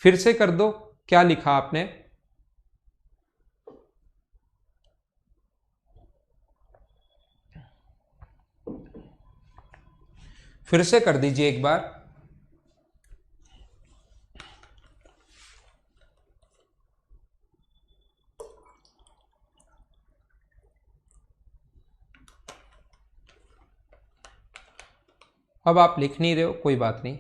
फिर से कर दो, क्या लिखा आपने। फिर से कर दीजिए एक बार। अब आप लिख नहीं रहे हो, कोई बात नहीं।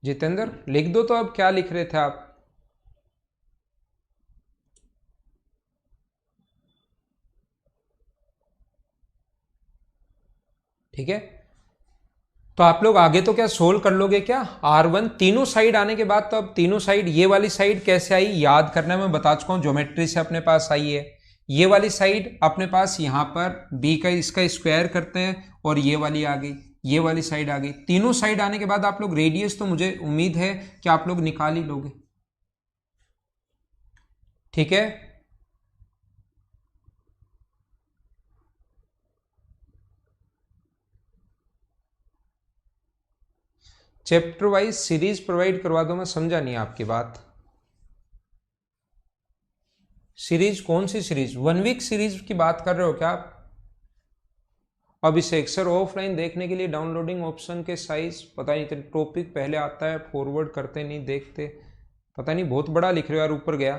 जितेंद्र लिख दो तो, अब क्या लिख रहे थे आप। ठीक है, तो आप लोग आगे तो क्या सोल्व कर लोगे क्या R1 तीनों साइड आने के बाद। तो अब तीनों साइड, ये वाली साइड कैसे आई याद करना, मैं बता चुका हूं, ज्योमेट्री से अपने पास आई है। ये वाली साइड अपने पास यहां पर b का इसका स्क्वायर करते हैं और ये वाली आ गई, ये वाली साइड आ गई। तीनों साइड आने के बाद आप लोग रेडियस तो मुझे उम्मीद है कि आप लोग निकाल ही लोगे। ठीक है, चैप्टर वाइज सीरीज प्रोवाइड करवा दो, मैं समझा नहीं आपकी बात। सीरीज कौन सी सीरीज, 1 वीक सीरीज की बात कर रहे हो क्या आप। अब इसे अक्सर ऑफलाइन देखने के लिए डाउनलोडिंग ऑप्शन के साइज पता नहीं, टॉपिक पहले आता है, फॉरवर्ड करते नहीं, देखते, पता नहीं, बहुत बड़ा लिख रहे हो यार, ऊपर गया।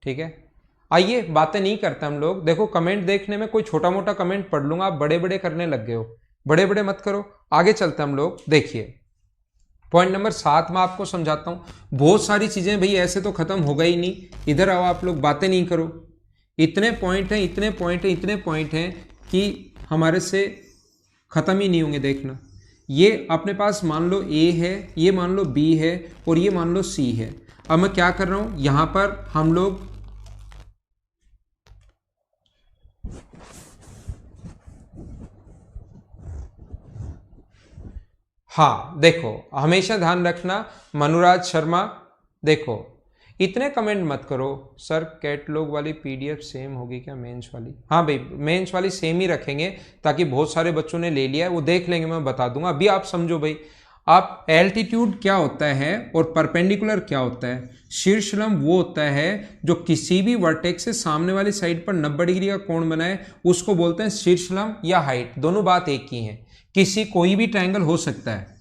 ठीक है, आइए बातें नहीं करते हम लोग। देखो कमेंट देखने में कोई छोटा मोटा कमेंट पढ़ लूंगा, आप बड़े बड़े करने लग गए हो, बड़े बड़े मत करो। आगे चलते हम लोग, देखिए पॉइंट नंबर 7 में आपको समझाता हूं। बहुत सारी चीजें भाई ऐसे तो खत्म होगा ही नहीं, इधर आओ आप लोग, बातें नहीं करो। इतने पॉइंट हैं, इतने पॉइंट हैं, इतने पॉइंट हैं कि हमारे से खत्म ही नहीं होंगे। देखना, ये अपने पास मान लो A है, ये मान लो B है और ये मान लो C है। अब मैं क्या कर रहा हूं, यहां पर हम लोग हाँ देखो, हमेशा ध्यान रखना, मनुराज शर्मा देखो इतने कमेंट मत करो सर, कैटलॉग वाली पीडीएफ सेम होगी क्या मेंस वाली? हाँ भाई, मेंस वाली सेम ही रखेंगे ताकि बहुत सारे बच्चों ने ले लिया है, वो देख लेंगे, मैं बता दूंगा। अभी आप समझो भाई, आप एल्टीट्यूड क्या होता है और परपेंडिकुलर क्या होता है। शीर्ष लंब वो होता है जो किसी भी वर्टेक्स से सामने वाली साइड पर 90 डिग्री का कोण बनाए, उसको बोलते हैं शीर्ष लंब या हाइट। दोनों बात एक ही है, किसी कोई भी ट्रायंगल हो सकता है।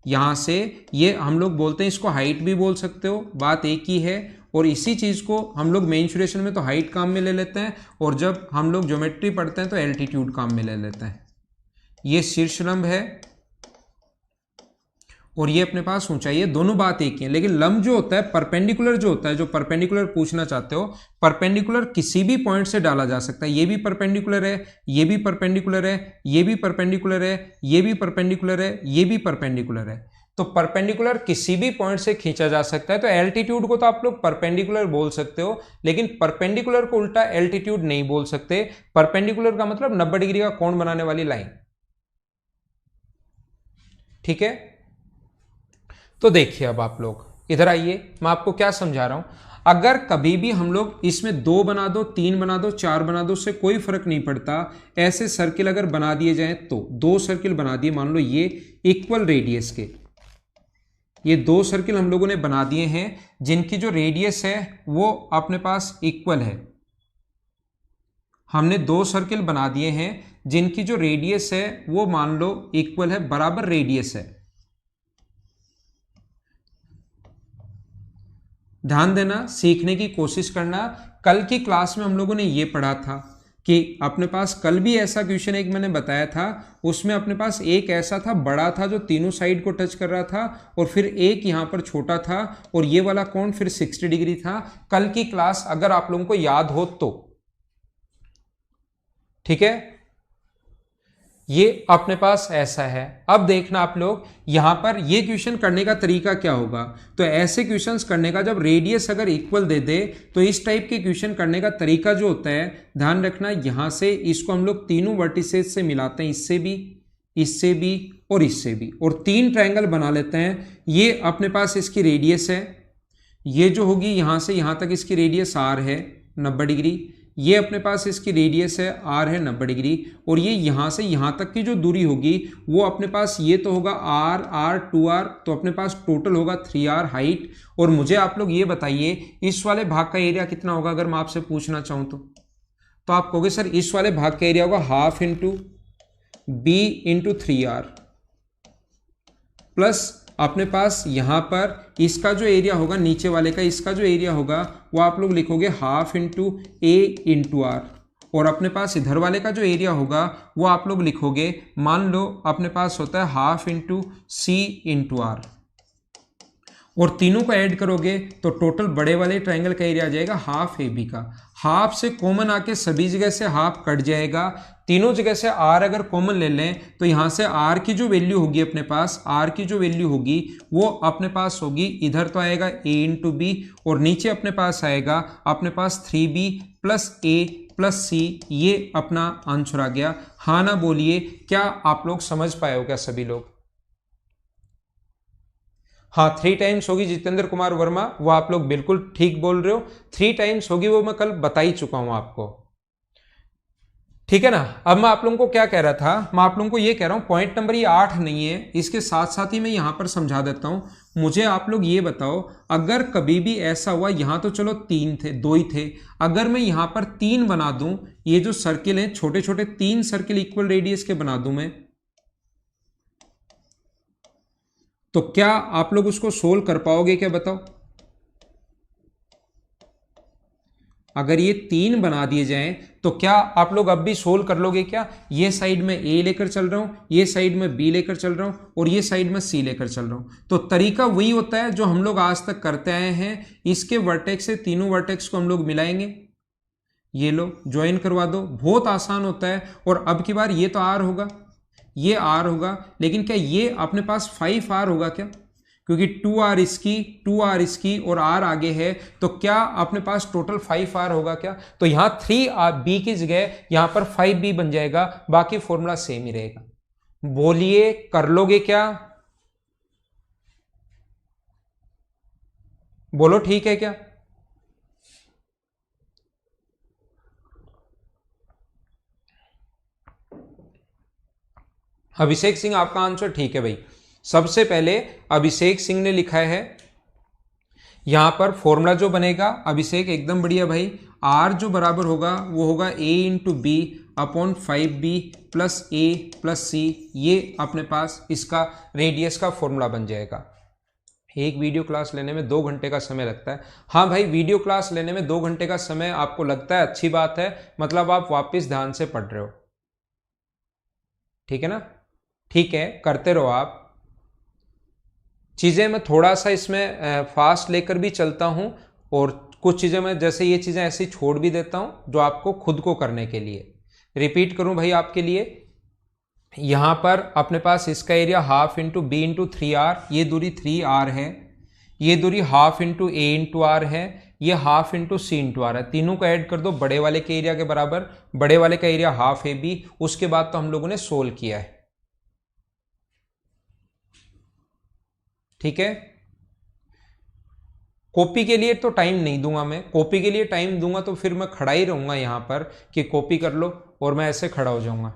यहां से ये हम लोग बोलते हैं, इसको हाइट भी बोल सकते हो, बात एक ही है। और इसी चीज को हम लोग मेंसुरेशन में तो हाइट काम में ले लेते हैं, और जब हम लोग ज्योमेट्री पढ़ते हैं तो एल्टीट्यूड काम में ले लेते हैं। ये शीर्ष लंब है और ये अपने पास ऊंचाई है, दोनों बात एक ही है। लेकिन लंब जो होता है, परपेंडिकुलर जो होता है, जो परपेंडिकुलर पूछना चाहते हो, परपेंडिकुलर किसी भी पॉइंट से डाला जा सकता है। ये भी परपेंडिकुलर है, ये भी परपेंडिकुलर है, ये भी परपेंडिकुलर है, ये भी परपेंडिकुलर है, ये भी परपेंडिकुलर है। तो परपेंडिकुलर किसी भी पॉइंट से खींचा जा सकता है। तो एल्टीट्यूड को तो आप लोग परपेंडिकुलर बोल सकते हो, लेकिन परपेंडिकुलर को उल्टा एल्टीट्यूड नहीं बोल सकते। परपेंडिकुलर का मतलब 90 डिग्री का कोण बनाने वाली लाइन, ठीक है। तो देखिए अब आप लोग इधर आइए, मैं आपको क्या समझा रहा हूं। अगर कभी भी हम लोग इसमें 2 बना दो, 3 बना दो, 4 बना दो, उससे कोई फर्क नहीं पड़ता। ऐसे सर्किल अगर बना दिए जाएं तो 2 सर्किल बना दिए, मान लो ये इक्वल रेडियस के, ये 2 सर्किल हम लोगों ने बना दिए हैं जिनकी जो रेडियस है वो अपने पास इक्वल है। हमने 2 सर्किल बना दिए हैं जिनकी जो रेडियस है वो मान लो इक्वल है, बराबर रेडियस है। ध्यान देना, सीखने की कोशिश करना। कल की क्लास में हम लोगों ने ये पढ़ा था कि अपने पास कल भी ऐसा क्वेश्चन एक मैंने बताया था, उसमें अपने पास एक ऐसा था बड़ा था जो तीनों साइड को टच कर रहा था, और फिर एक यहां पर छोटा था, और ये वाला कोण फिर 60 डिग्री था। कल की क्लास अगर आप लोगों को याद हो तो, ठीक है। ये अपने पास ऐसा है। अब देखना आप लोग, यहां पर ये क्वेश्चन करने का तरीका क्या होगा। तो ऐसे क्वेश्चंस करने का, जब रेडियस अगर इक्वल दे दे तो इस टाइप के क्वेश्चन करने का तरीका जो होता है, ध्यान रखना, यहां से इसको हम लोग तीनों वर्टिसेस से मिलाते हैं, इससे भी, इससे भी और इससे भी, और 3 ट्रायंगल बना लेते हैं। ये अपने पास इसकी रेडियस है, ये जो होगी यहां से यहां तक इसकी रेडियस आर है 90 डिग्री, ये अपने पास इसकी रेडियस है आर है 90 डिग्री, और ये यहां से यहां तक की जो दूरी होगी वो अपने पास ये तो होगा आर आर 2r, तो अपने पास टोटल होगा 3r हाइट। और मुझे आप लोग ये बताइए इस वाले भाग का एरिया कितना होगा अगर मैं आपसे पूछना चाहूं तो आप कहोगे सर इस वाले भाग का एरिया होगा half into B into 3r, प्लस अपने पास यहां पर इसका जो एरिया होगा नीचे वाले का, इसका जो एरिया होगा वो आप लोग लिखोगे half into A into R, और अपने पास इधर वाले का जो एरिया होगा वो आप लोग लिखोगे, मान लो अपने पास होता है half into C into R, और तीनों को ऐड करोगे तो टोटल बड़े वाले ट्रायंगल का एरिया आ जाएगा हाफ ए बी का। हाफ से कॉमन आके सभी जगह से हाफ कट जाएगा, तीनों जगह से आर अगर कॉमन ले लें तो यहां से आर की जो वैल्यू होगी अपने पास, आर की जो वैल्यू होगी वो अपने पास होगी, इधर तो आएगा ए इंटू बी, और नीचे अपने पास आएगा अपने पास 3b plus A plus C. ये अपना आंसर आ गया। हाँ ना बोलिए, क्या आप लोग समझ पाए हो क्या सभी लोग? हाँ 3 टाइम्स होगी जितेंद्र कुमार वर्मा, वो आप लोग बिल्कुल ठीक बोल रहे हो, 3 टाइम्स होगी, वो मैं कल बता ही चुका हूं आपको, ठीक है ना। अब मैं आप लोगों को क्या कह रहा था, मैं आप लोगों को ये कह रहा हूं पॉइंट नंबर ये 8 नहीं है, इसके साथ साथ ही मैं यहां पर समझा देता हूं। मुझे आप लोग ये बताओ, अगर कभी भी ऐसा हुआ, यहां तो चलो 3 थे, 2 ही थे, अगर मैं यहां पर 3 बना दूं, ये जो सर्किल है छोटे छोटे 3 सर्किल इक्वल रेडियस के बना दूं मैं, तो क्या आप लोग उसको सोल्व कर पाओगे क्या बताओ? अगर ये 3 बना दिए जाएं तो क्या आप लोग अब भी सोल्व कर लोगे क्या? ये साइड में ए लेकर चल रहा हूं, ये साइड में बी लेकर चल रहा हूं, और ये साइड में सी लेकर चल रहा हूं। तो तरीका वही होता है जो हम लोग आज तक करते आए हैं। इसके वर्टेक्स से तीनों वर्टेक्स को हम लोग मिलाएंगे, ये लो ज्वाइन करवा दो, बहुत आसान होता है। और अब की बार ये तो आर होगा, ये आर होगा, लेकिन क्या ये अपने पास 5r होगा क्या? क्योंकि 2r इसकी, 2r इसकी और r आगे है, तो क्या अपने पास टोटल 5r होगा क्या? तो यहां 3b की जगह यहां पर 5b बन जाएगा, बाकी फॉर्मूला सेम ही रहेगा। बोलिए कर लोगे क्या? बोलो ठीक है क्या? अभिषेक सिंह आपका आंसर ठीक है भाई। सबसे पहले अभिषेक सिंह ने लिखा है यहां पर फॉर्मूला जो बनेगा अभिषेक एकदम बढ़िया भाई, आर जो बराबर होगा वो होगा A into B upon 5b plus A plus C. ये अपने पास इसका रेडियस का फॉर्मूला बन जाएगा। एक वीडियो क्लास लेने में 2 घंटे का समय लगता है। हाँ भाई, वीडियो क्लास लेने में 2 घंटे का समय आपको लगता है, अच्छी बात है, मतलब आप वापस ध्यान से पढ़ रहे हो, ठीक है ना? ठीक है, करते रहो आप चीज़ें। मैं थोड़ा सा इसमें फास्ट लेकर भी चलता हूं और कुछ चीज़ें मैं जैसे ये चीज़ें ऐसी छोड़ भी देता हूं जो आपको खुद को करने के लिए। रिपीट करूं भाई आपके लिए, यहां पर अपने पास इसका area half into B into 3r, ये दूरी 3r है, ये दूरी half into A into R है, ये half into C into R है। तीनों को ऐड कर दो बड़े वाले के एरिया के बराबर, बड़े वाले का एरिया हाफ ए बी। उसके बाद तो हम लोगों ने सोल्व किया है, ठीक है। कॉपी के लिए तो टाइम नहीं दूंगा मैं, कॉपी के लिए टाइम दूंगा तो फिर मैं खड़ा ही रहूंगा यहां पर कि कॉपी कर लो और मैं ऐसे खड़ा हो जाऊंगा।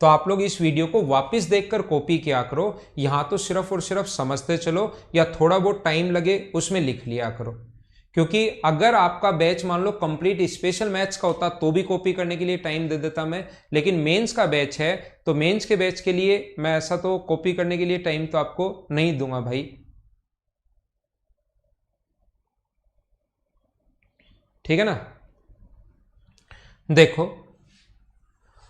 तो आप लोग इस वीडियो को वापस देखकर कॉपी किया करो, यहां तो सिर्फ और सिर्फ समझते चलो या थोड़ा बहुत टाइम लगे उसमें लिख लिया करो। क्योंकि अगर आपका बैच मान लो कंप्लीट स्पेशल मैथ्स का होता तो भी कॉपी करने के लिए टाइम दे देता मैं, लेकिन मेंस का बैच है तो मेंस के बैच के लिए मैं ऐसा तो कॉपी करने के लिए टाइम तो आपको नहीं दूंगा भाई, ठीक है ना। देखो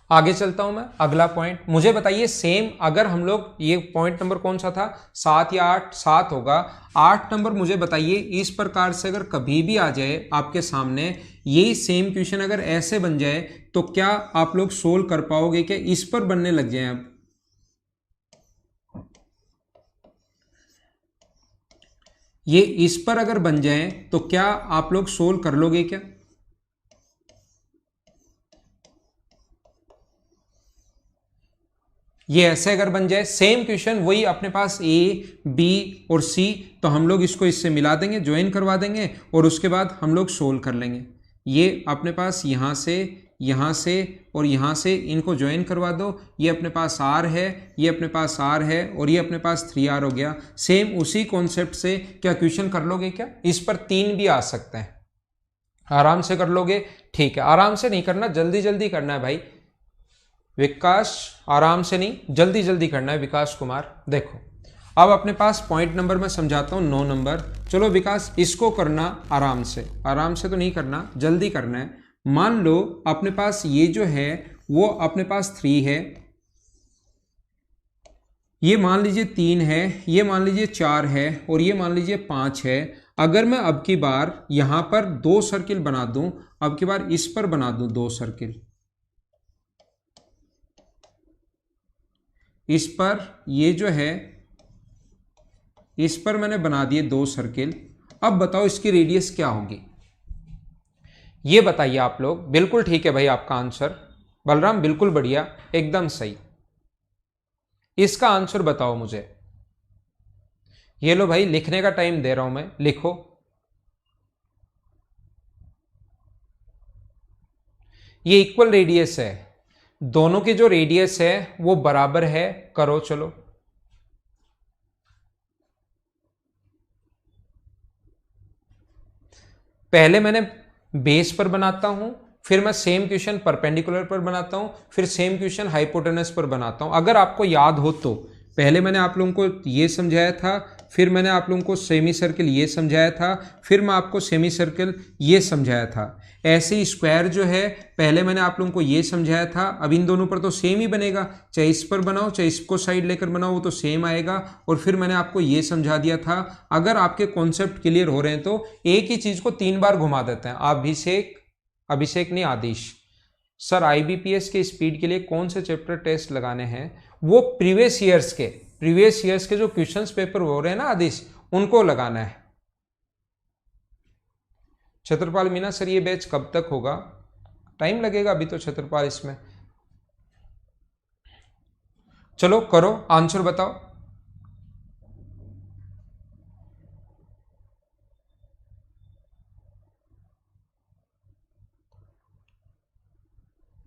आगे चलता हूं मैं, अगला पॉइंट मुझे बताइए सेम, अगर हम लोग ये पॉइंट नंबर कौन सा था, 7 या 8, 7 होगा। 8 नंबर मुझे बताइए इस प्रकार से अगर कभी भी आ जाए आपके सामने यही सेम क्वेश्चन अगर ऐसे बन जाए तो क्या आप लोग सोल्व कर पाओगे? क्या इस पर बनने लग जाए अब ये इस पर अगर बन जाए तो क्या आप लोग सोल्व कर लोगे क्या? ये ऐसे अगर बन जाए सेम क्वेश्चन वही अपने पास ए बी और सी, तो हम लोग इसको इससे मिला देंगे, ज्वाइन करवा देंगे और उसके बाद हम लोग सोल्व कर लेंगे। ये अपने पास यहाँ से और यहाँ से इनको ज्वाइन करवा दो, ये अपने पास आर है, ये अपने पास आर है और ये अपने पास 3r हो गया। सेम उसी कॉन्सेप्ट से क्या क्वेश्चन कर लोगे क्या? इस पर 3 भी आ सकते हैं, आराम से कर लोगे, ठीक है। आराम से नहीं करना, जल्दी जल्दी करना है भाई विकास, आराम से नहीं जल्दी जल्दी करना है विकास कुमार। देखो अब अपने पास पॉइंट नंबर मैं समझाता हूं 9 नंबर। चलो विकास इसको करना आराम से, आराम से तो नहीं करना, जल्दी करना है। मान लो अपने पास ये जो है वो अपने पास 3 है, ये मान लीजिए 3 है, ये मान लीजिए 4 है और ये मान लीजिए 5 है। अगर मैं अब की बार यहां पर 2 सर्किल बना दूं, अब की बार इस पर बना दूं 2 सर्किल, इस पर ये जो है इस पर मैंने बना दिए 2 सर्किल। अब बताओ इसकी रेडियस क्या होगी? ये बताइए आप लोग। बिल्कुल ठीक है भाई आपका आंसर, बलराम बिल्कुल बढ़िया, एकदम सही। इसका आंसर बताओ मुझे। ये लो भाई लिखने का टाइम दे रहा हूं मैं, लिखो। ये इक्वल रेडियस है, दोनों की जो रेडियस है वो बराबर है, करो चलो। पहले मैंने बेस पर बनाता हूं, फिर मैं सेम क्वेश्चन परपेंडिकुलर पर बनाता हूं, फिर सेम क्वेश्चन हाइपोटेनस पर बनाता हूं। अगर आपको याद हो तो पहले मैंने आप लोगों को ये समझाया था, फिर मैंने आप लोगों को सेमी सर्किल ये समझाया था, फिर मैं आपको सेमी सर्किल ये समझाया था। ऐसे ही स्क्वायर जो है पहले मैंने आप लोगों को ये समझाया था, अब इन दोनों पर तो सेम ही बनेगा, चाहे इस पर बनाओ चाहे इसको साइड लेकर बनाओ वो तो सेम आएगा। और फिर मैंने आपको ये समझा दिया था। अगर आपके कॉन्सेप्ट क्लियर हो रहे हैं तो एक ही चीज को 3 बार घुमा देते हैं। अभिषेक नहीं आदिश सर, आईबीपीएस के स्पीड के लिए कौन से चैप्टर टेस्ट लगाने हैं? वो प्रीवियस ईयर्स के जो क्वेश्चंस पेपर हो रहे हैं ना आदिश, उनको लगाना है। छत्रपाल मीना सर ये बैच कब तक होगा? टाइम लगेगा अभी तो छत्रपाल इसमें। चलो करो आंसर बताओ।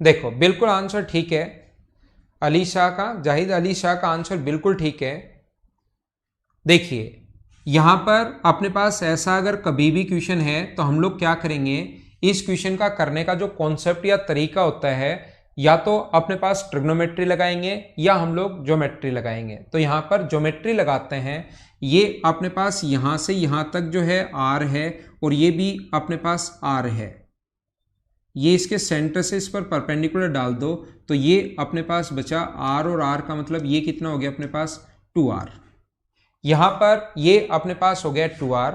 देखो बिल्कुल आंसर ठीक है अली शाह का, जाहिद अली शाह का आंसर बिल्कुल ठीक है। देखिए यहां पर अपने पास ऐसा अगर कभी भी क्वेश्चन है तो हम लोग क्या करेंगे, इस क्वेश्चन का करने का जो कॉन्सेप्ट या तरीका होता है, या तो अपने पास ट्रिग्नोमेट्री लगाएंगे या हम लोग ज्योमेट्री लगाएंगे। तो यहां पर ज्योमेट्री लगाते हैं। ये अपने पास यहां से यहां तक जो है आर है और ये भी अपने पास आर है। ये इसके सेंटर से इस पर परपेंडिकुलर डाल दो तो ये अपने पास बचा आर, और आर का मतलब ये कितना हो गया अपने पास 2r। यहां पर ये अपने पास हो गया 2r।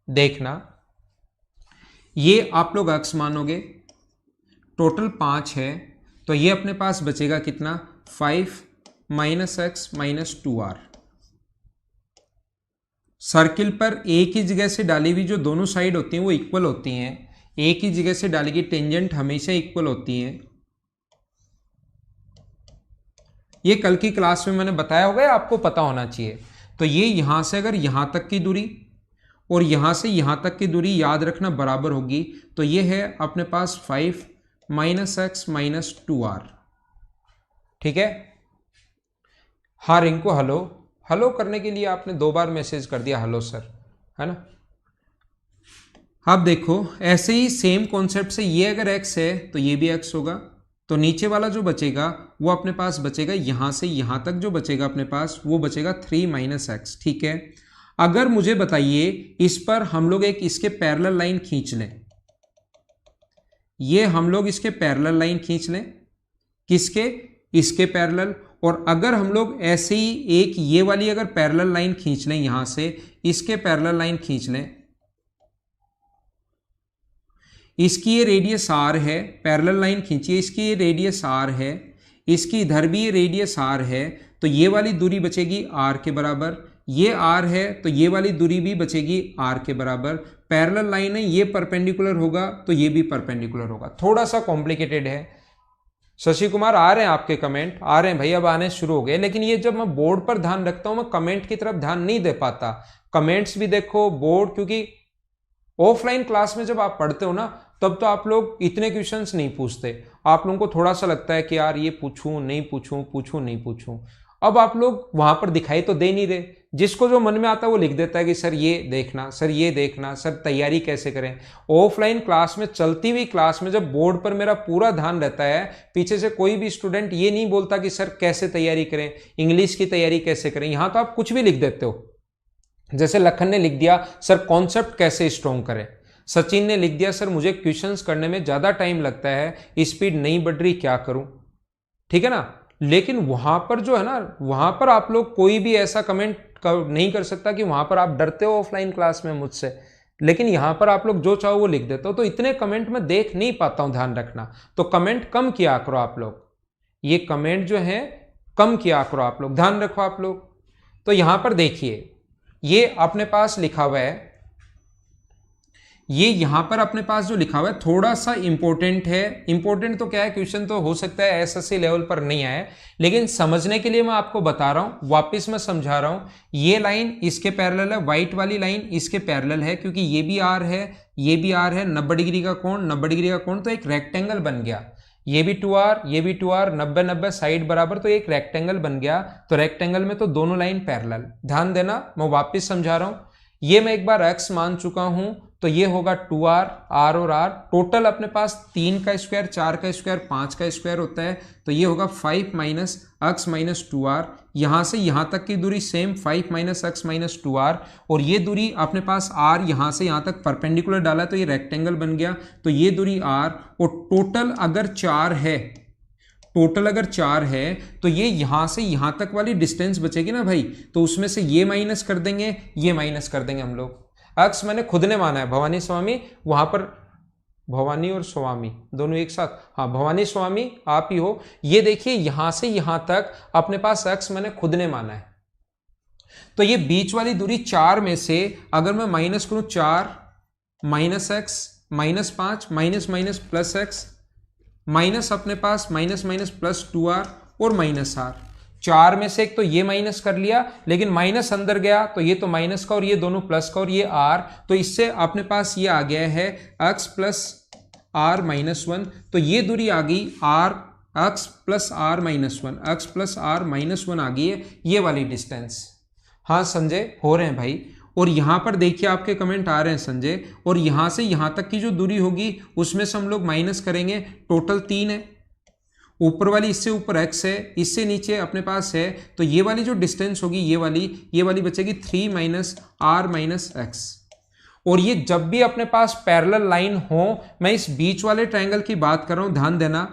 देखना ये आप लोग अक्स मानोगे, टोटल 5 है तो ये अपने पास बचेगा कितना 5 minus x minus 2r। Circle पर एक ही जगह से डाली हुई जो दोनों साइड होती हैं वो इक्वल होती हैं। एक ही जगह से डाली गई टेंजेंट हमेशा इक्वल होती हैं। ये कल की क्लास में मैंने बताया होगा या आपको पता होना चाहिए। तो ये यहां से अगर यहां तक की दूरी और यहां से यहां तक की दूरी याद रखना बराबर होगी, तो ये है अपने पास 5 माइनस एक्स माइनस 2r। ठीक है। हाँ रिंकू हेलो, हेलो करने के लिए आपने 2 बार मैसेज कर दिया हेलो सर, है ना। अब देखो ऐसे ही सेम कॉन्सेप्ट से ये अगर x है तो ये भी x होगा, तो नीचे वाला जो बचेगा वो अपने पास बचेगा यहां से यहां तक जो बचेगा अपने पास वो बचेगा 3 माइनस एक्स। ठीक है। अगर मुझे बताइए इस पर हम लोग एक इसके पैरेलल लाइन खींच लें, ये हम लोग इसके पैरेलल लाइन खींच लें, किसके, इसके पैरेलल। और अगर हम लोग ऐसे ही एक ये वाली अगर पैरेलल लाइन खींच लें, यहां से इसके पैरेलल लाइन खींच लें, इसकी ये रेडियस r है, पैरेलल लाइन खींचिए, इसकी ये रेडियस r है, इसकी इधर भी ये रेडियस r है, तो ये वाली दूरी बचेगी r के बराबर। ये r है तो ये वाली दूरी भी बचेगी r के बराबर। पैरेलल लाइन है, ये परपेंडिकुलर होगा तो ये भी परपेंडिकुलर होगा। थोड़ा सा कॉम्प्लिकेटेड है। शशि कुमार आ रहे हैं आपके कमेंट, आ रहे हैं भाई, अब आने शुरू हो गए। लेकिन ये जब मैं बोर्ड पर ध्यान रखता हूं मैं कमेंट की तरफ ध्यान नहीं दे पाता। कमेंट्स भी देखो, बोर्ड, क्योंकि ऑफलाइन क्लास में जब आप पढ़ते हो ना तब तो आप लोग इतने क्वेश्चंस नहीं पूछते। आप लोगों को थोड़ा सा लगता है कि यार ये पूछूं नहीं पूछूं, पूछूं नहीं पूछूं। अब आप लोग वहां पर दिखाई तो दे नहीं रहे, जिसको जो मन में आता है वो लिख देता है कि सर ये देखना, सर ये देखना, सर तैयारी कैसे करें। ऑफलाइन क्लास में, चलती हुई क्लास में जब बोर्ड पर मेरा पूरा ध्यान रहता है, पीछे से कोई भी स्टूडेंट ये नहीं बोलता कि सर कैसे तैयारी करें, इंग्लिश की तैयारी कैसे करें। यहां तो आप कुछ भी लिख देते हो। जैसे लखन ने लिख दिया सर कॉन्सेप्ट कैसे स्ट्रॉन्ग करें, सचिन ने लिख दिया सर मुझे क्वेश्चंस करने में ज्यादा टाइम लगता है, स्पीड नहीं बढ़ रही, क्या करूं। ठीक है ना। लेकिन वहां पर जो है ना, वहां पर आप लोग कोई भी ऐसा कमेंट नहीं कर सकता कि वहां पर आप डरते हो ऑफलाइन क्लास में मुझसे। लेकिन यहां पर आप लोग जो चाहो वो लिख देते हो, तो इतने कमेंट में देख नहीं पाता हूं, ध्यान रखना। तो कमेंट कम किया करो आप लोग, ये कमेंट जो है कम किया करो आप लोग, ध्यान रखो आप लोग। तो यहां पर देखिए ये अपने पास लिखा हुआ है, ये यहां पर अपने पास जो लिखा हुआ है थोड़ा सा इंपॉर्टेंट है। इंपॉर्टेंट तो क्या है, क्वेश्चन तो हो सकता है एसएससी लेवल पर नहीं आए, लेकिन समझने के लिए मैं आपको बता रहा हूं, वापस मैं समझा रहा हूं। ये लाइन इसके पैरेलल है, व्हाइट वाली लाइन इसके पैरेलल है, क्योंकि ये भी आर है, ये भी आर है, 90 डिग्री का कोण, 90 डिग्री का कोण, तो एक रेक्टेंगल बन गया। ये भी 2r, ये भी 2r, 90 90 साइड बराबर, तो एक रेक्टेंगल बन गया। तो रेक्टेंगल में तो दोनों लाइन पैरेलल। ध्यान देना, मैं वापस समझा रहा हूं। ये मैं एक बार x मान चुका हूं, तो ये होगा 2r, r और r, टोटल अपने पास 3 का स्क्वायर, 4 का स्क्वायर, 5 का स्क्वायर होता है, तो ये होगा 5 माइनस x माइनस 2r। यहां से यहां तक की दूरी same 5 minus x minus 2r, और ये दूरी अपने पास r, यहां से यहां तक परपेंडिकुलर डाला तो ये रेक्टेंगल बन गया, तो ये दूरी r। और टोटल अगर 4 है, टोटल अगर 4 है तो ये यहां से यहां तक वाली डिस्टेंस बचेगी ना भाई, तो उसमें से ये माइनस कर देंगे, ये माइनस कर देंगे हम लोग। अक्स मैंने खुद ने माना है, भवानी स्वामी वहां पर, भवानी और स्वामी दोनों एक साथ, हाँ भवानी स्वामी आप ही हो। ये देखिए यहां से यहां तक अपने पास अक्स मैंने खुद ने माना है। तो ये बीच वाली दूरी 4 में से अगर मैं माइनस करूं, 4 minus x minus 5 minus minus plus x, minus अपने पास माइनस माइनस प्लस 2r और माइनस r। 4 में से एक तो ये माइनस कर लिया, लेकिन माइनस अंदर गया तो ये तो माइनस का और ये दोनों प्लस का, और ये r, तो इससे अपने पास ये आ गया है x plus R minus one, तो ये दूरी आ गई R X plus R minus one, X plus R minus one आ गई है ये वाली डिस्टेंस। हाँ संजय हो रहे हैं भाई। और यहां पर देखिए आपके कमेंट आ रहे हैं संजय, और यहां से यहां तक की जो दूरी होगी उसमें से हम लोग माइनस करेंगे, टोटल 3 है। ऊपर वाली इससे ऊपर x है, इससे नीचे अपने पास है, तो ये वाली जो डिस्टेंस होगी ये वाली बचेगी 3 माइनस आर माइनस एक्स। और ये जब भी अपने पास पैरेलल लाइन हो, मैं इस बीच वाले ट्रायंगल की बात कर रहा हूं, ध्यान देना,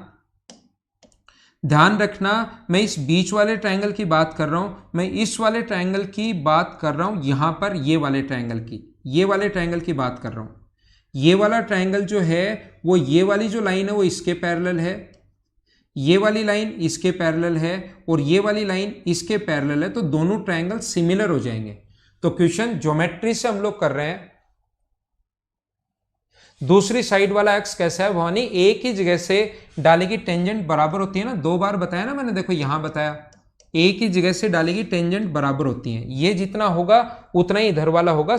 ध्यान रखना, मैं इस बीच वाले ट्रायंगल की बात कर रहा हूं, मैं इस वाले ट्रायंगल की बात कर रहा हूं, यहां पर ये वाले ट्रायंगल की, ये वाले ट्रायंगल की बात कर रहा हूं। ये वाला ट्रायंगल जो है वो ये वाली जो लाइन है वो इसके पैरेलल है, ये वाली लाइन इसके पैरेलल है, और ये वाली लाइन इसके पैरेलल है, तो दोनों ट्रायंगल सिमिलर हो जाएंगे। तो क्वेश्चन ज्योमेट्री से हम लोग कर रहे हैं। दूसरी साइड वाला एक्स कैसा है भवानी, एक ही जगह से डालेगी टेंजेंट बराबर होती है ना, 2 बार बताया ना मैंने, देखो यहां बताया, एक ही जगह से डालेगी टेंजेंट बराबर होती है, ये जितना होगा उतना ही इधर वाला होगा।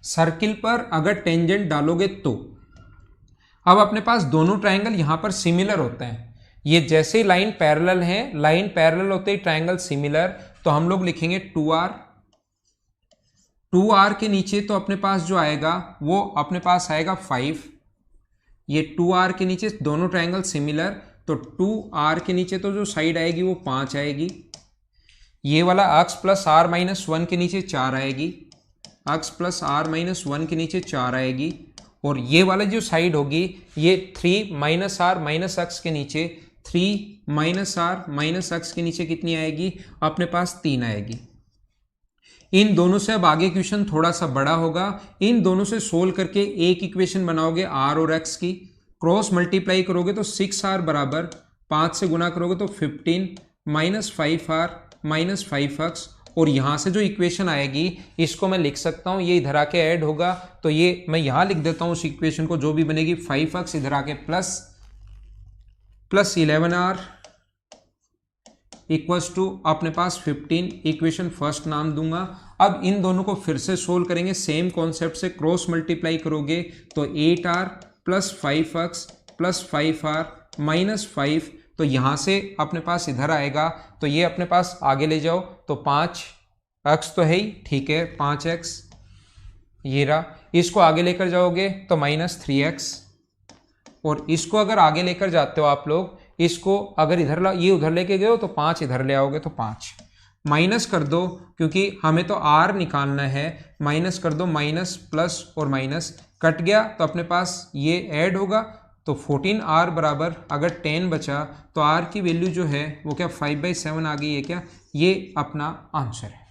सर्किल पर अगर टेंजेंट डालोगे तो, अब अपने पास दोनों ट्रायंगल यहां पर सिमिलर होते हैं, ये जैसे लाइन पैरेलल है, लाइन पैरेलल होते ही ट्रायंगल सिमिलर, तो हम लोग लिखेंगे 2r, 2r के नीचे तो अपने पास जो आएगा वो अपने पास आएगा 5, ये 2r के नीचे दोनों ट्रायंगल सिमिलर, तो 2r के नीचे तो जो साइड आएगी वो 5 आएगी, ये वाला x plus R minus one के नीचे 4 आएगी, x plus R minus one के नीचे 4 आएगी, और ये वाला जो साइड होगी ये 3 माइनस आर माइनस एक्स के नीचे, 3 माइनस आर माइनस एक्स के नीचे कितनी आएगी, अपने पास 3 आएगी। इन दोनों से अब आगे क्वेश्चन थोड़ा सा बड़ा होगा, इन दोनों से सोल्व करके एक इक्वेशन बनाओगे आर और एक्स की, क्रॉस मल्टीप्लाई करोगे तो 6r बराबर 5 से गुना करोगे तो 15 माइनस 5r माइनस 5x, और यहां से जो इक्वेशन आएगी इसको मैं लिख सकता हूं, ये इधर आके ऐड होगा, तो ये मैं यहां लिख देता हूं उस इक्वेशन को, जो भी बनेगी 5x इधर आके प्लस 11r इक्वल्स टू अपने पास 15, इक्वेशन फर्स्ट नाम दूंगा। अब इन दोनों को फिर से सोल्व करेंगे, सेम कॉन्सेप्ट से क्रॉस मल्टीप्लाई करोगे तो 8r plus 5x plus 5r minus 5, तो यहां से अपने पास इधर आएगा, तो ये अपने पास आगे ले जाओ तो 5x तो है ही, ठीक है 5x, ये रहा, इसको आगे लेकर जाओगे तो माइनस 3x, और इसको अगर आगे लेकर जाते हो आप लोग, इसको अगर इधर ये उधर लेके गए हो तो 5 इधर ले आओगे तो 5, माइनस कर दो क्योंकि हमें तो r निकालना है, माइनस कर दो, माइनस प्लस और माइनस कट गया, तो अपने पास ये ऐड होगा, तो 14r बराबर अगर 10 बचा तो r की वैल्यू जो है वो क्या 5/7 आ गई है क्या, ये अपना आंसर है।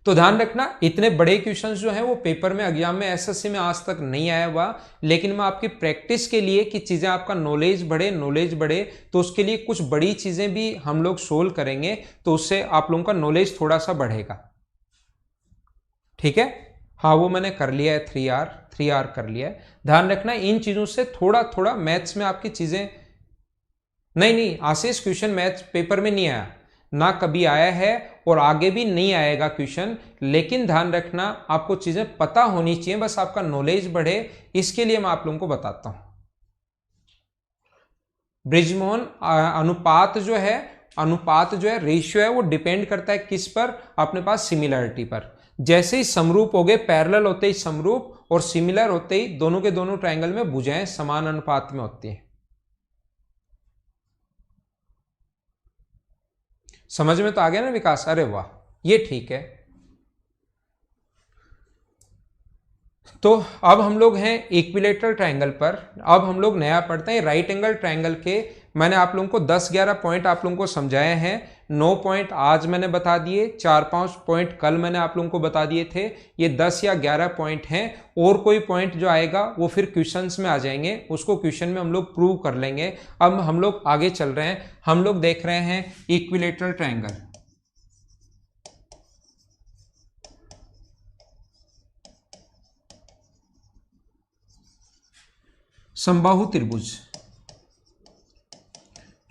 तो ध्यान रखना इतने बड़े क्वेश्चंस जो हैं वो पेपर में एग्जाम में एसएससी में आज तक नहीं आया हुआ, लेकिन मैं आपकी प्रैक्टिस के लिए कि चीजें आपका नॉलेज बढ़े तो उसके लिए कुछ बड़ी चीजें भी हम लोग सोल्व करेंगे, तो उससे आप लोगों का नॉलेज थोड़ा सा बढ़ेगा, ठीक है। हाँ वो मैंने कर लिया है, 3r कर लिया है। ध्यान रखना इन चीजों से थोड़ा थोड़ा मैथ्स में आपकी चीजें, नहीं आशीष क्वेश्चन मैथ्स पेपर में नहीं आया, ना कभी आया है और आगे भी नहीं आएगा क्वेश्चन, लेकिन ध्यान रखना आपको चीजें पता होनी चाहिए, बस आपका नॉलेज बढ़े, इसके लिए मैं आप लोगों को बताता हूं। ब्रिजमोहन अनुपात जो है रेशियो है, वो डिपेंड करता है किस पर, अपने पास सिमिलरिटी पर। जैसे ही समरूप हो गए, पैरेलल होते ही समरूप और सिमिलर होते ही दोनों के दोनों ट्रायंगल में भुजाएं समान अनुपात में होती हैं। समझ में तो आ गया ना विकास, अरे वाह ये ठीक है। तो अब हम लोग हैं इक्विलेटरल ट्रायंगल पर, अब हम लोग नया पढ़ते हैं राइट एंगल ट्रायंगल के। मैंने आप लोगों को 10-11 पॉइंट आप लोगों को समझाए हैं, 9 पॉइंट आज मैंने बता दिए, 4-5 पॉइंट कल मैंने आप लोगों को बता दिए थे, ये 10 या 11 पॉइंट हैं, और कोई पॉइंट जो आएगा वो फिर क्वेश्चंस में आ जाएंगे, उसको क्वेश्चन में हम लोग प्रूव कर लेंगे। अब हम लोग आगे चल रहे हैं, हम लोग देख रहे हैं इक्विलेटरल ट्रायंगल। समबाहु त्रिभुज,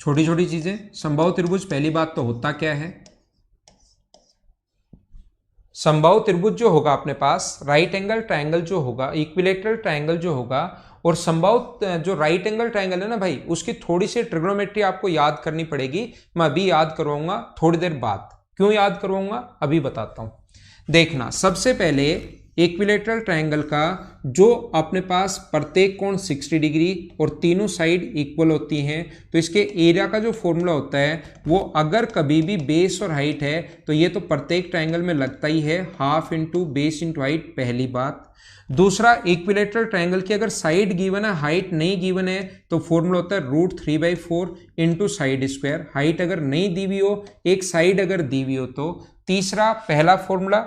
छोटी छोटी चीजें। समबाहु त्रिभुज, पहली बात तो होता क्या है? समबाहु त्रिभुज जो होगा अपने पास, राइट एंगल ट्रायंगल जो होगा, इक्विलेटरल ट्रायंगल जो होगा, और समबाहु जो राइट एंगल ट्रायंगल है ना भाई, उसकी थोड़ी सी ट्रिग्नोमेट्री आपको याद करनी पड़ेगी। मैं अभी याद करवाऊंगा थोड़ी देर बाद। क्यों याद करवाऊंगा अभी बताता हूं। देखना, सबसे पहले इक्विलेटरल ट्रायंगल का जो अपने पास प्रत्येक कोण 60 डिग्री और तीनों साइड इक्वल होती हैं, तो इसके एरिया का जो फॉर्मूला होता है वो अगर कभी भी बेस और हाइट है तो ये तो प्रत्येक ट्रायंगल में लगता ही है, half into base into height, पहली बात। दूसरा, इक्विलेटरल ट्रायंगल की अगर साइड गिवन है, हाइट नहीं गिवन है, तो फॉर्मूला होता है √3/4 इंटू साइड स्क्वायर। हाइट अगर नहीं दी हुई हो, एक साइड अगर दी हुई हो तो। तीसरा, पहला फॉर्मूला,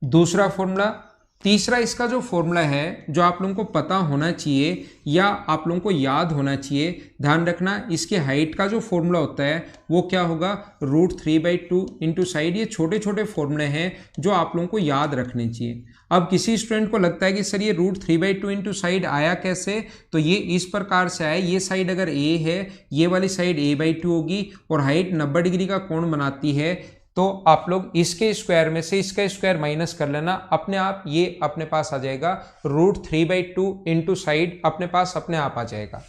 दूसरा फॉर्मूला, तीसरा इसका जो फॉर्मूला है जो आप लोगों को पता होना चाहिए या आप लोगों को याद होना चाहिए, ध्यान रखना, इसके हाइट का जो फॉर्मूला होता है वो क्या होगा, √3/2 इंटू साइड। ये छोटे छोटे फॉर्मूले हैं जो आप लोगों को याद रखने चाहिए। अब किसी स्टूडेंट को लगता है कि सर ये √3/2 इंटू साइड आया कैसे, तो ये इस प्रकार से आया। ये साइड अगर ए है, ये वाली साइड a/2 होगी और हाइट 90 डिग्री का कोण बनाती है, तो आप लोग इसके स्क्वायर में से इसका स्क्वायर माइनस कर लेना, अपने आप ये अपने पास आ जाएगा √3/2 इंटू साइड, अपने पास अपने आप आ जाएगा।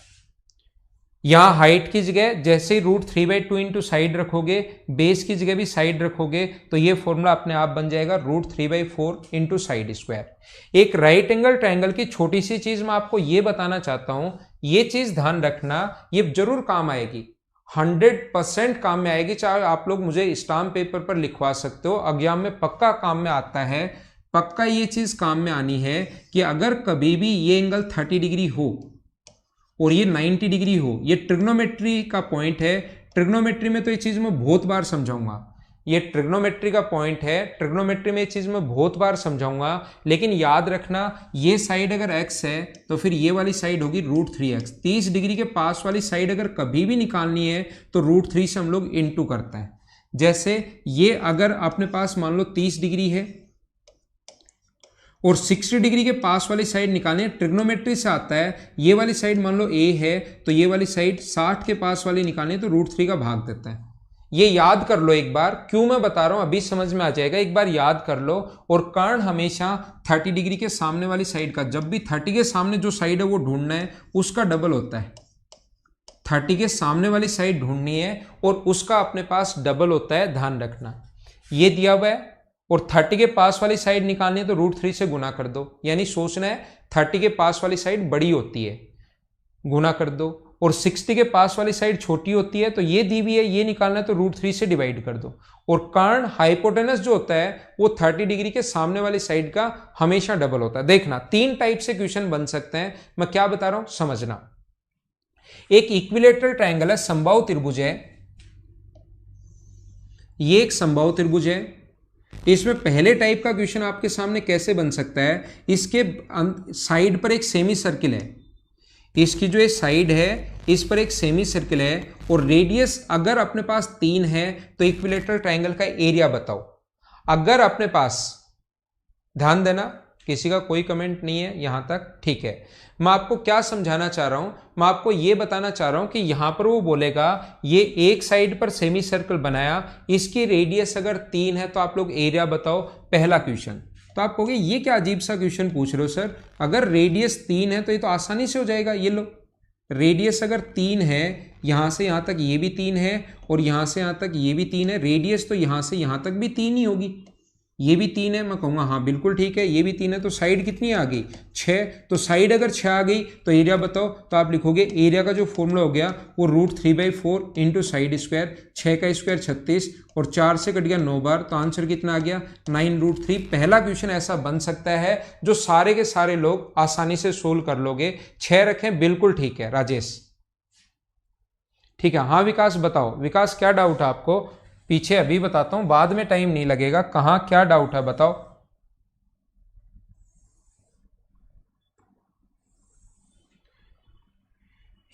यहां हाइट की जगह जैसे ही √3/2 इंटू साइड रखोगे, बेस की जगह भी साइड रखोगे, तो ये फॉर्मूला अपने आप बन जाएगा √3/4 इंटू साइड स्क्वायर। एक राइट एंगल ट्रायंगल की छोटी सी चीज मैं आपको ये बताना चाहता हूं, ये चीज ध्यान रखना, ये जरूर काम आएगी, 100% काम में आएगी। चाहे आप लोग मुझे स्टाम्प पेपर पर लिखवा सकते हो, एग्जाम में पक्का काम में आता है। पक्का ये चीज काम में आनी है कि अगर कभी भी ये एंगल 30 डिग्री हो और ये 90 डिग्री हो, ये ट्रिग्नोमेट्री का पॉइंट है। ट्रिग्नोमेट्री में तो ये चीज मैं बहुत बार समझाऊंगा, ये ट्रिग्नोमेट्री का पॉइंट है, ट्रिग्नोमेट्री में ये चीज मैं बहुत बार समझाऊंगा, लेकिन याद रखना, ये साइड अगर x है तो फिर ये वाली साइड होगी √3x। 30 डिग्री के पास वाली साइड अगर कभी भी निकालनी है तो √3 से हम लोग इंटू करते हैं। जैसे ये अगर अपने पास मान लो 30 डिग्री है और 60 डिग्री के पास वाली साइड निकालनी है, ट्रिग्नोमेट्री से आता है। ये वाली साइड मान लो a है, तो ये वाली साइड 60 के पास वाली निकालनी है, तो √3 का भाग देता है। ये याद कर लो एक बार, क्यों मैं बता रहा हूं अभी समझ में आ जाएगा, एक बार याद कर लो। और कर्ण हमेशा 30 डिग्री के सामने वाली साइड का, जब भी 30 के सामने जो साइड है वो ढूंढना है, उसका डबल होता है। 30 के सामने वाली साइड ढूंढनी है और उसका अपने पास डबल होता है, ध्यान रखना। ये दिया हुआ है और 30 के पास वाली साइड निकालनी है तो √3 से गुना कर दो, यानी सोचना है 30 के पास वाली साइड बड़ी होती है, गुना कर दो। और 60 के पास वाली साइड छोटी होती है, तो ये दी हुई है, ये निकालना है तो √3 से डिवाइड कर दो। और कर्ण हाइपोटेनस जो होता है वो 30 डिग्री के सामने वाली साइड का हमेशा डबल होता है। देखना, 3 टाइप से क्वेश्चन बन सकते हैं, मैं क्या बता रहा हूं समझना। एक इक्विलेटरल ट्रायंगल है, समबाहु त्रिभुज है, ये एक समबाहु त्रिभुज है। इसमें पहले टाइप का क्वेश्चन आपके सामने कैसे बन सकता है, इसके साइड पर एक सेमी सर्किल है, इसकी जो साइड है इस पर एक सेमी सर्किल है और रेडियस अगर अपने पास 3 है तो इक्विलेटरल ट्रायंगल का एरिया बताओ। अगर अपने पास, ध्यान देना, किसी का कोई कमेंट नहीं है यहां तक, ठीक है। मैं आपको क्या समझाना चाह रहा हूं, मैं आपको यह बताना चाह रहा हूं कि यहां पर वो बोलेगा ये एक साइड पर सेमी सर्कल बनाया, इसकी रेडियस अगर 3 है तो आप लोग एरिया बताओ, पहला क्वेश्चन। तो आप कहोगे ये क्या अजीब सा क्वेश्चन पूछ रहे हो सर, अगर रेडियस 3 है तो ये तो आसानी से हो जाएगा। ये लो, रेडियस अगर 3 है, यहां से यहां तक ये भी 3 है और यहां से यहां तक ये भी 3 है, रेडियस तो यहां से यहां तक भी 3 ही होगी, ये भी 3 है। मैं कहूँगा हाँ बिल्कुल ठीक है, ये भी 3 है, तो साइड कितनी आ गई 6। तो साइड अगर 6 आ गई तो एरिया बताओ, तो आप लिखोगे एरिया का जो फॉर्मूला हो गया वो √3/4 इंटू साइड स्क्वायर, 6 का स्क्वायर 36 और 4 से कट गया 9 बार, तो आंसर कितना आ गया 9√3। पहला क्वेश्चन ऐसा बन सकता है जो सारे के सारे लोग आसानी से सोल्व कर लोगे। 6 रखें, बिल्कुल ठीक है राजेश, ठीक है। हाँ विकास बताओ, विकास क्या डाउट है आपको, पीछे अभी बताता हूं, बाद में टाइम नहीं लगेगा, कहां क्या डाउट है बताओ।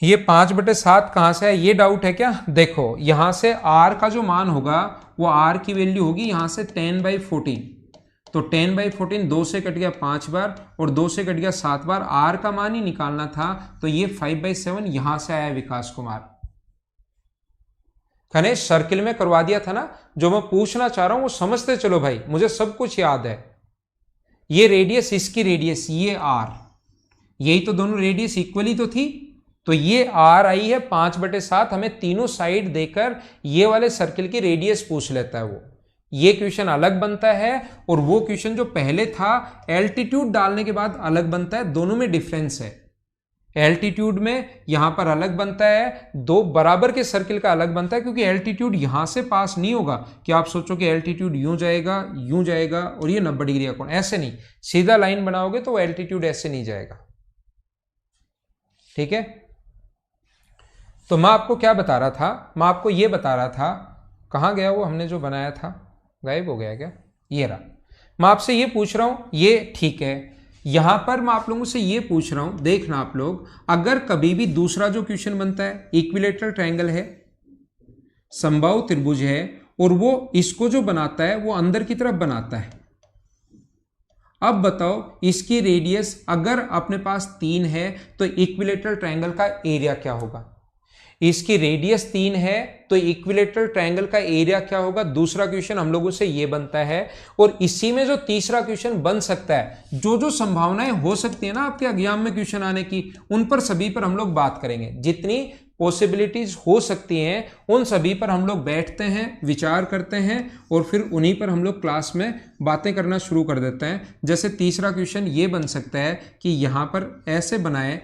ये 5/7 कहां से है, ये डाउट है क्या? देखो यहां से r का जो मान होगा वो r की वैल्यू होगी यहां से 10/14, तो 10/14 2 से कट गया 5 बार और 2 से कट गया 7 बार, r का मान ही निकालना था, तो ये 5/7 यहां से आया विकास कुमार। गणेश सर्किल में करवा दिया था ना, जो मैं पूछना चाह रहा हूं वो समझते चलो भाई, मुझे सब कुछ याद है। ये रेडियस, इसकी रेडियस ये आर, यही तो दोनों रेडियस इक्वली तो थी, तो ये आर आई है 5/7, हमें तीनों साइड देकर ये वाले सर्किल की रेडियस पूछ लेता है वो। ये क्वेश्चन अलग बनता है और वो क्वेश्चन जो पहले था एल्टीट्यूड डालने के बाद अलग बनता है, दोनों में डिफरेंस है। एल्टीट्यूड में यहां पर अलग बनता है, दो बराबर के सर्किल का अलग बनता है, क्योंकि एल्टीट्यूड यहां से पास नहीं होगा कि आप सोचो कि एल्टीट्यूड यूं जाएगा और ये 90 डिग्री का कोण, ऐसे नहीं, सीधा लाइन बनाओगे तो एल्टीट्यूड ऐसे नहीं जाएगा। ठीक है, तो मैं आपको क्या बता रहा था, मैं आपको ये बता रहा था, कहां गया वो हमने जो बनाया था, गायब हो गया क्या, ये रहा। मैं आपसे ये पूछ रहा हूं, ये ठीक है, यहां पर मैं आप लोगों से ये पूछ रहा हूं, देखना आप लोग, अगर कभी भी दूसरा जो क्वेश्चन बनता है, इक्विलेटरल ट्रायंगल है, समबाहु त्रिभुज है, और वो इसको जो बनाता है वो अंदर की तरफ बनाता है। अब बताओ इसकी रेडियस अगर अपने पास 3 है तो इक्विलेटरल ट्रायंगल का एरिया क्या होगा। इसकी रेडियस 3 है तो इक्विलेटरल ट्रायंगल का एरिया क्या होगा। दूसरा क्वेश्चन हम लोगों से ये बनता है, और इसी में जो तीसरा क्वेश्चन बन सकता है, जो जो संभावनाएं हो सकती है ना आपके एग्जाम में क्वेश्चन आने की, उन पर सभी पर हम लोग बात करेंगे। जितनी पॉसिबिलिटीज हो सकती हैं उन सभी पर हम लोग बैठते हैं, विचार करते हैं, और फिर उन्हीं पर हम लोग क्लास में बातें करना शुरू कर देते हैं। जैसे तीसरा क्वेश्चन ये बन सकता है कि यहां पर ऐसे बनाए,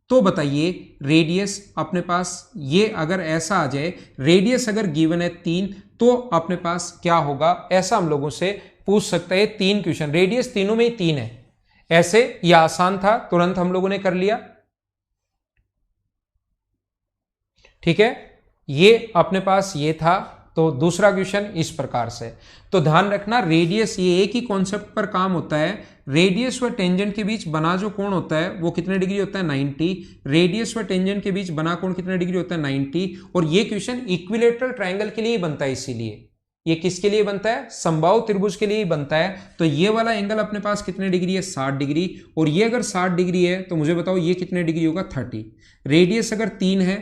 तो बताइए रेडियस अपने पास ये अगर ऐसा आ जाए, रेडियस अगर गिवन है 3, तो अपने पास क्या होगा, ऐसा हम लोगों से पूछ सकता है। 3 क्वेश्चन, रेडियस तीनों में ही 3 है, ऐसे यह आसान था, तुरंत हम लोगों ने कर लिया। ठीक है, ये अपने पास ये था, तो दूसरा क्वेश्चन इस प्रकार से। तो ध्यान रखना, रेडियस ये एक ही कॉन्सेप्ट पर काम होता है। रेडियस व टेंजेंट के बीच बना जो कोण होता है वो कितने डिग्री होता है, 90। रेडियस व टेंजेंट के बीच बना कोण कितने डिग्री होता है, 90। और ये क्वेश्चन इक्विलेटरल ट्रायंगल के लिए ही बनता है, इसीलिए ये किसके लिए बनता है, समबाहु त्रिभुज के लिए ही बनता है। तो ये वाला एंगल अपने पास कितने डिग्री है, 60 डिग्री। और ये अगर 60 डिग्री है तो मुझे बताओ ये कितने डिग्री होगा, 30। रेडियस अगर 3 है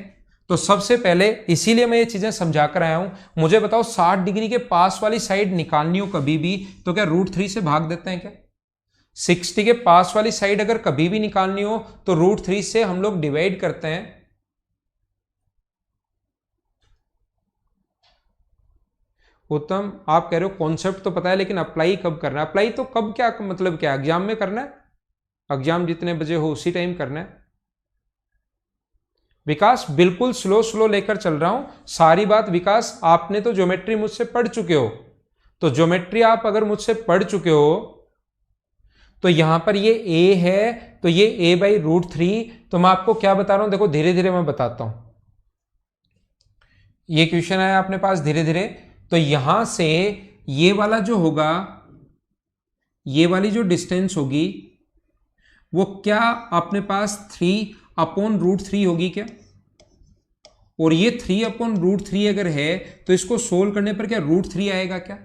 तो सबसे पहले, इसीलिए मैं ये चीजें समझा कर आया हूं, मुझे बताओ 60 डिग्री के पास वाली साइड निकालनी हो कभी भी, तो क्या √3 से भाग देते हैं क्या। 60 के पास वाली साइड अगर कभी भी निकालनी हो तो √3 से हम लोग डिवाइड करते हैं। उत्तम, आप कह रहे हो कॉन्सेप्ट तो पता है, लेकिन अप्लाई कब करना है। अप्लाई तो कब, क्या मतलब, क्या एग्जाम में करना है, एग्जाम जितने बजे हो उसी टाइम करना है। विकास बिल्कुल स्लो लेकर चल रहा हूं सारी बात। विकास आपने तो ज्योमेट्री मुझसे पढ़ चुके हो, तो ज्योमेट्री आप अगर मुझसे पढ़ चुके हो तो यहां पर ये a है, तो ये a/√3। तो मैं आपको क्या बता रहा हूं, देखो धीरे धीरे मैं बताता हूं। ये क्वेश्चन आया अपने पास धीरे धीरे, तो यहां से ये वाला जो होगा, ये वाली जो डिस्टेंस होगी वो क्या अपने पास 3/√3 होगी क्या। और ये 3/√3 अगर है तो इसको सोल्व करने पर क्या √3 आएगा क्या।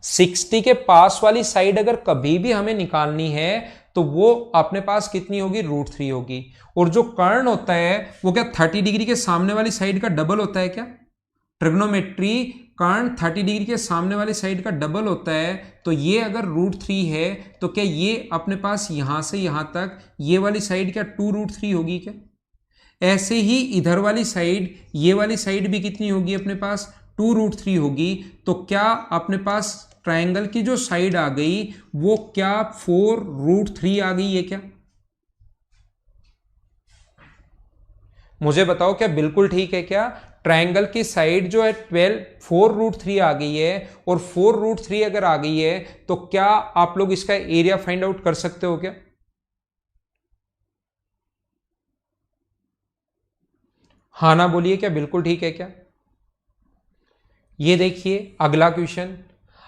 60 के पास वाली साइड अगर कभी भी हमें निकालनी है तो वो अपने पास कितनी होगी, √3 होगी। और जो कर्ण होता है वो क्या 30 डिग्री के सामने वाली साइड का डबल होता है क्या। ट्रिग्नोमेट्री कर्ण 30 डिग्री के सामने वाली साइड का डबल होता है, तो ये अगर √3 है तो क्या ये अपने पास यहां से यहां तक ये वाली साइड क्या 2√3 होगी क्या। ऐसे ही इधर वाली साइड, ये वाली साइड भी कितनी होगी अपने पास, 2√3 होगी। तो क्या अपने पास ट्रायंगल की जो साइड आ गई वो क्या 4√3 आ गई है क्या। मुझे बताओ क्या बिल्कुल ठीक है क्या। ट्रायंगल की साइड जो है 4√3 आ गई है, और 4√3 अगर आ गई है तो क्या आप लोग इसका एरिया फाइंड आउट कर सकते हो क्या। हाँ ना बोलिए, क्या बिल्कुल ठीक है क्या। ये देखिए अगला क्वेश्चन,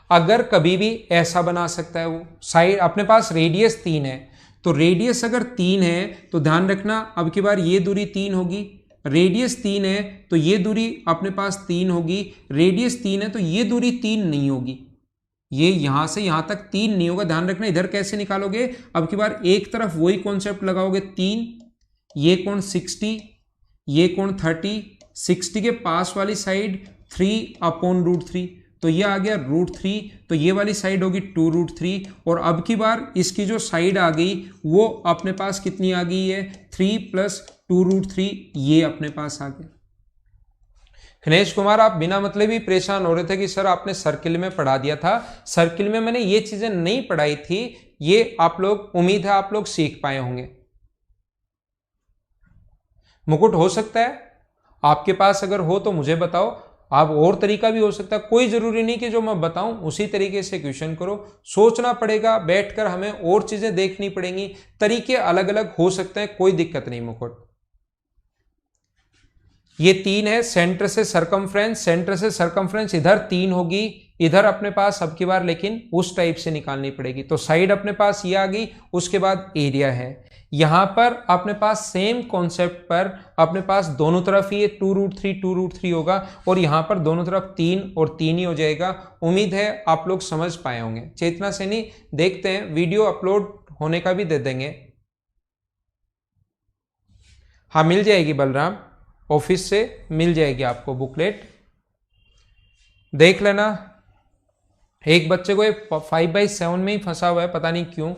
अगर कभी भी ऐसा बना सकता है वो साइड, अपने पास रेडियस 3 है, तो रेडियस अगर 3 है तो ध्यान रखना अब की बार ये दूरी 3 होगी। रेडियस 3 है तो ये दूरी अपने पास 3 होगी। रेडियस 3 है तो ये दूरी 3 नहीं होगी, ये यहां से यहां तक 3 नहीं होगा। ध्यान रखना इधर कैसे निकालोगे, अब की बार एक तरफ वही कॉन्सेप्ट लगाओगे 3, ये कोण 60, ये कोण 30, 60 के पास वाली साइड 3/√3, तो ये आ गया √3, तो ये वाली साइड होगी 2√3, और अब की बार इसकी जो साइड आ गई वो अपने पास कितनी आ गई है, 3 + 2√3, ये अपने पास आ गया। गणेश कुमार, आप बिना मतलब ही परेशान हो रहे थे कि सर आपने सर्किल में पढ़ा दिया था। सर्किल में मैंने ये चीजें नहीं पढ़ाई थी, ये आप लोग, उम्मीद है आप लोग सीख पाए होंगे। मुकुट, हो सकता है आपके पास अगर हो तो मुझे बताओ, आप और तरीका भी हो सकता है, कोई जरूरी नहीं कि जो मैं बताऊं उसी तरीके से क्वेश्चन करो, सोचना पड़ेगा बैठकर, हमें और चीजें देखनी पड़ेंगी, तरीके अलग अलग हो सकते हैं, कोई दिक्कत नहीं मुकुट। ये 3 है, सेंटर से सरकमफ्रेंस, सेंटर से सरकमफ्रेंस इधर 3 होगी, इधर अपने पास अब की बार लेकिन उस टाइप से निकालनी पड़ेगी, तो साइड अपने पास ये आ गई, उसके बाद एरिया है। यहां पर अपने पास सेम कॉन्सेप्ट पर अपने पास दोनों तरफ ही 2√3 होगा, और यहां पर दोनों तरफ 3 और 3 ही हो जाएगा। उम्मीद है आप लोग समझ पाए होंगे। चेतना सैनी, देखते हैं, वीडियो अपलोड होने का भी दे देंगे। हाँ मिल जाएगी बलराम, ऑफिस से मिल जाएगी आपको बुकलेट, देख लेना। एक बच्चे को 5/7 में ही फंसा हुआ है, पता नहीं क्यों,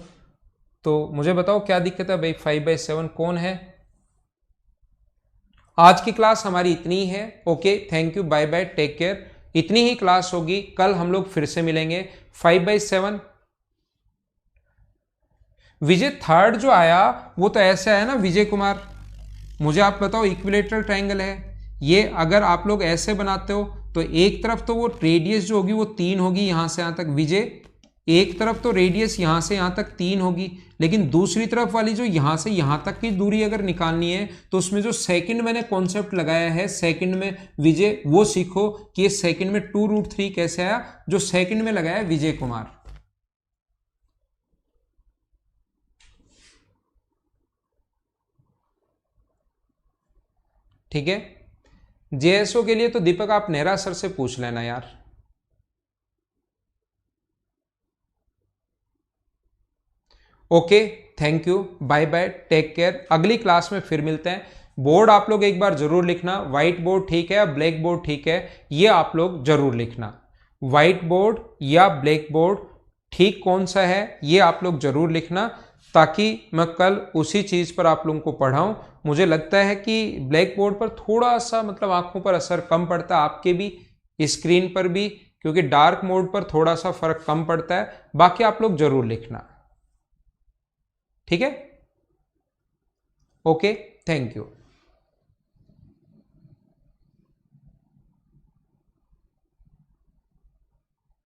तो मुझे बताओ क्या दिक्कत है भाई। 5/7 कौन है? आज की क्लास हमारी इतनी है। Okay, thank you, bye bye, take care. इतनी ही क्लास होगी, कल हम लोग फिर से मिलेंगे। 5/7 विजय थर्ड जो आया वो तो ऐसे आया ना विजय कुमार, मुझे आप बताओ, इक्विलेटरल ट्रायंगल है ये, अगर आप लोग ऐसे बनाते हो तो एक तरफ तो वो रेडियस जो होगी वो 3 होगी यहां से यहां तक, विजय एक तरफ तो रेडियस यहां से यहां तक 3 होगी, लेकिन दूसरी तरफ वाली जो यहां से यहां तक की दूरी अगर निकालनी है तो उसमें जो सेकंड मैंने कॉन्सेप्ट लगाया है सेकंड में, विजय वो सीखो कि ये सेकंड में 2√3 कैसे आया, जो सेकंड में लगाया विजय कुमार। ठीक है, जेएसओ के लिए तो दीपक आप नेहरा सर से पूछ लेना यार। Okay, thank you, bye bye, take care, अगली क्लास में फिर मिलते हैं। बोर्ड आप लोग एक बार जरूर लिखना, व्हाइट बोर्ड ठीक है, ब्लैक बोर्ड ठीक है, ये आप लोग जरूर लिखना, व्हाइट बोर्ड या ब्लैक बोर्ड ठीक कौन सा है ये आप लोग जरूर लिखना, ताकि मैं कल उसी चीज पर आप लोगों को पढ़ाऊं। मुझे लगता है कि ब्लैक बोर्ड पर थोड़ा सा मतलब आंखों पर असर कम पड़ता है, आपके भी, स्क्रीन पर भी, क्योंकि डार्क मोड पर थोड़ा सा फर्क कम पड़ता है। बाकी आप लोग जरूर लिखना, ठीक है। Okay, thank you.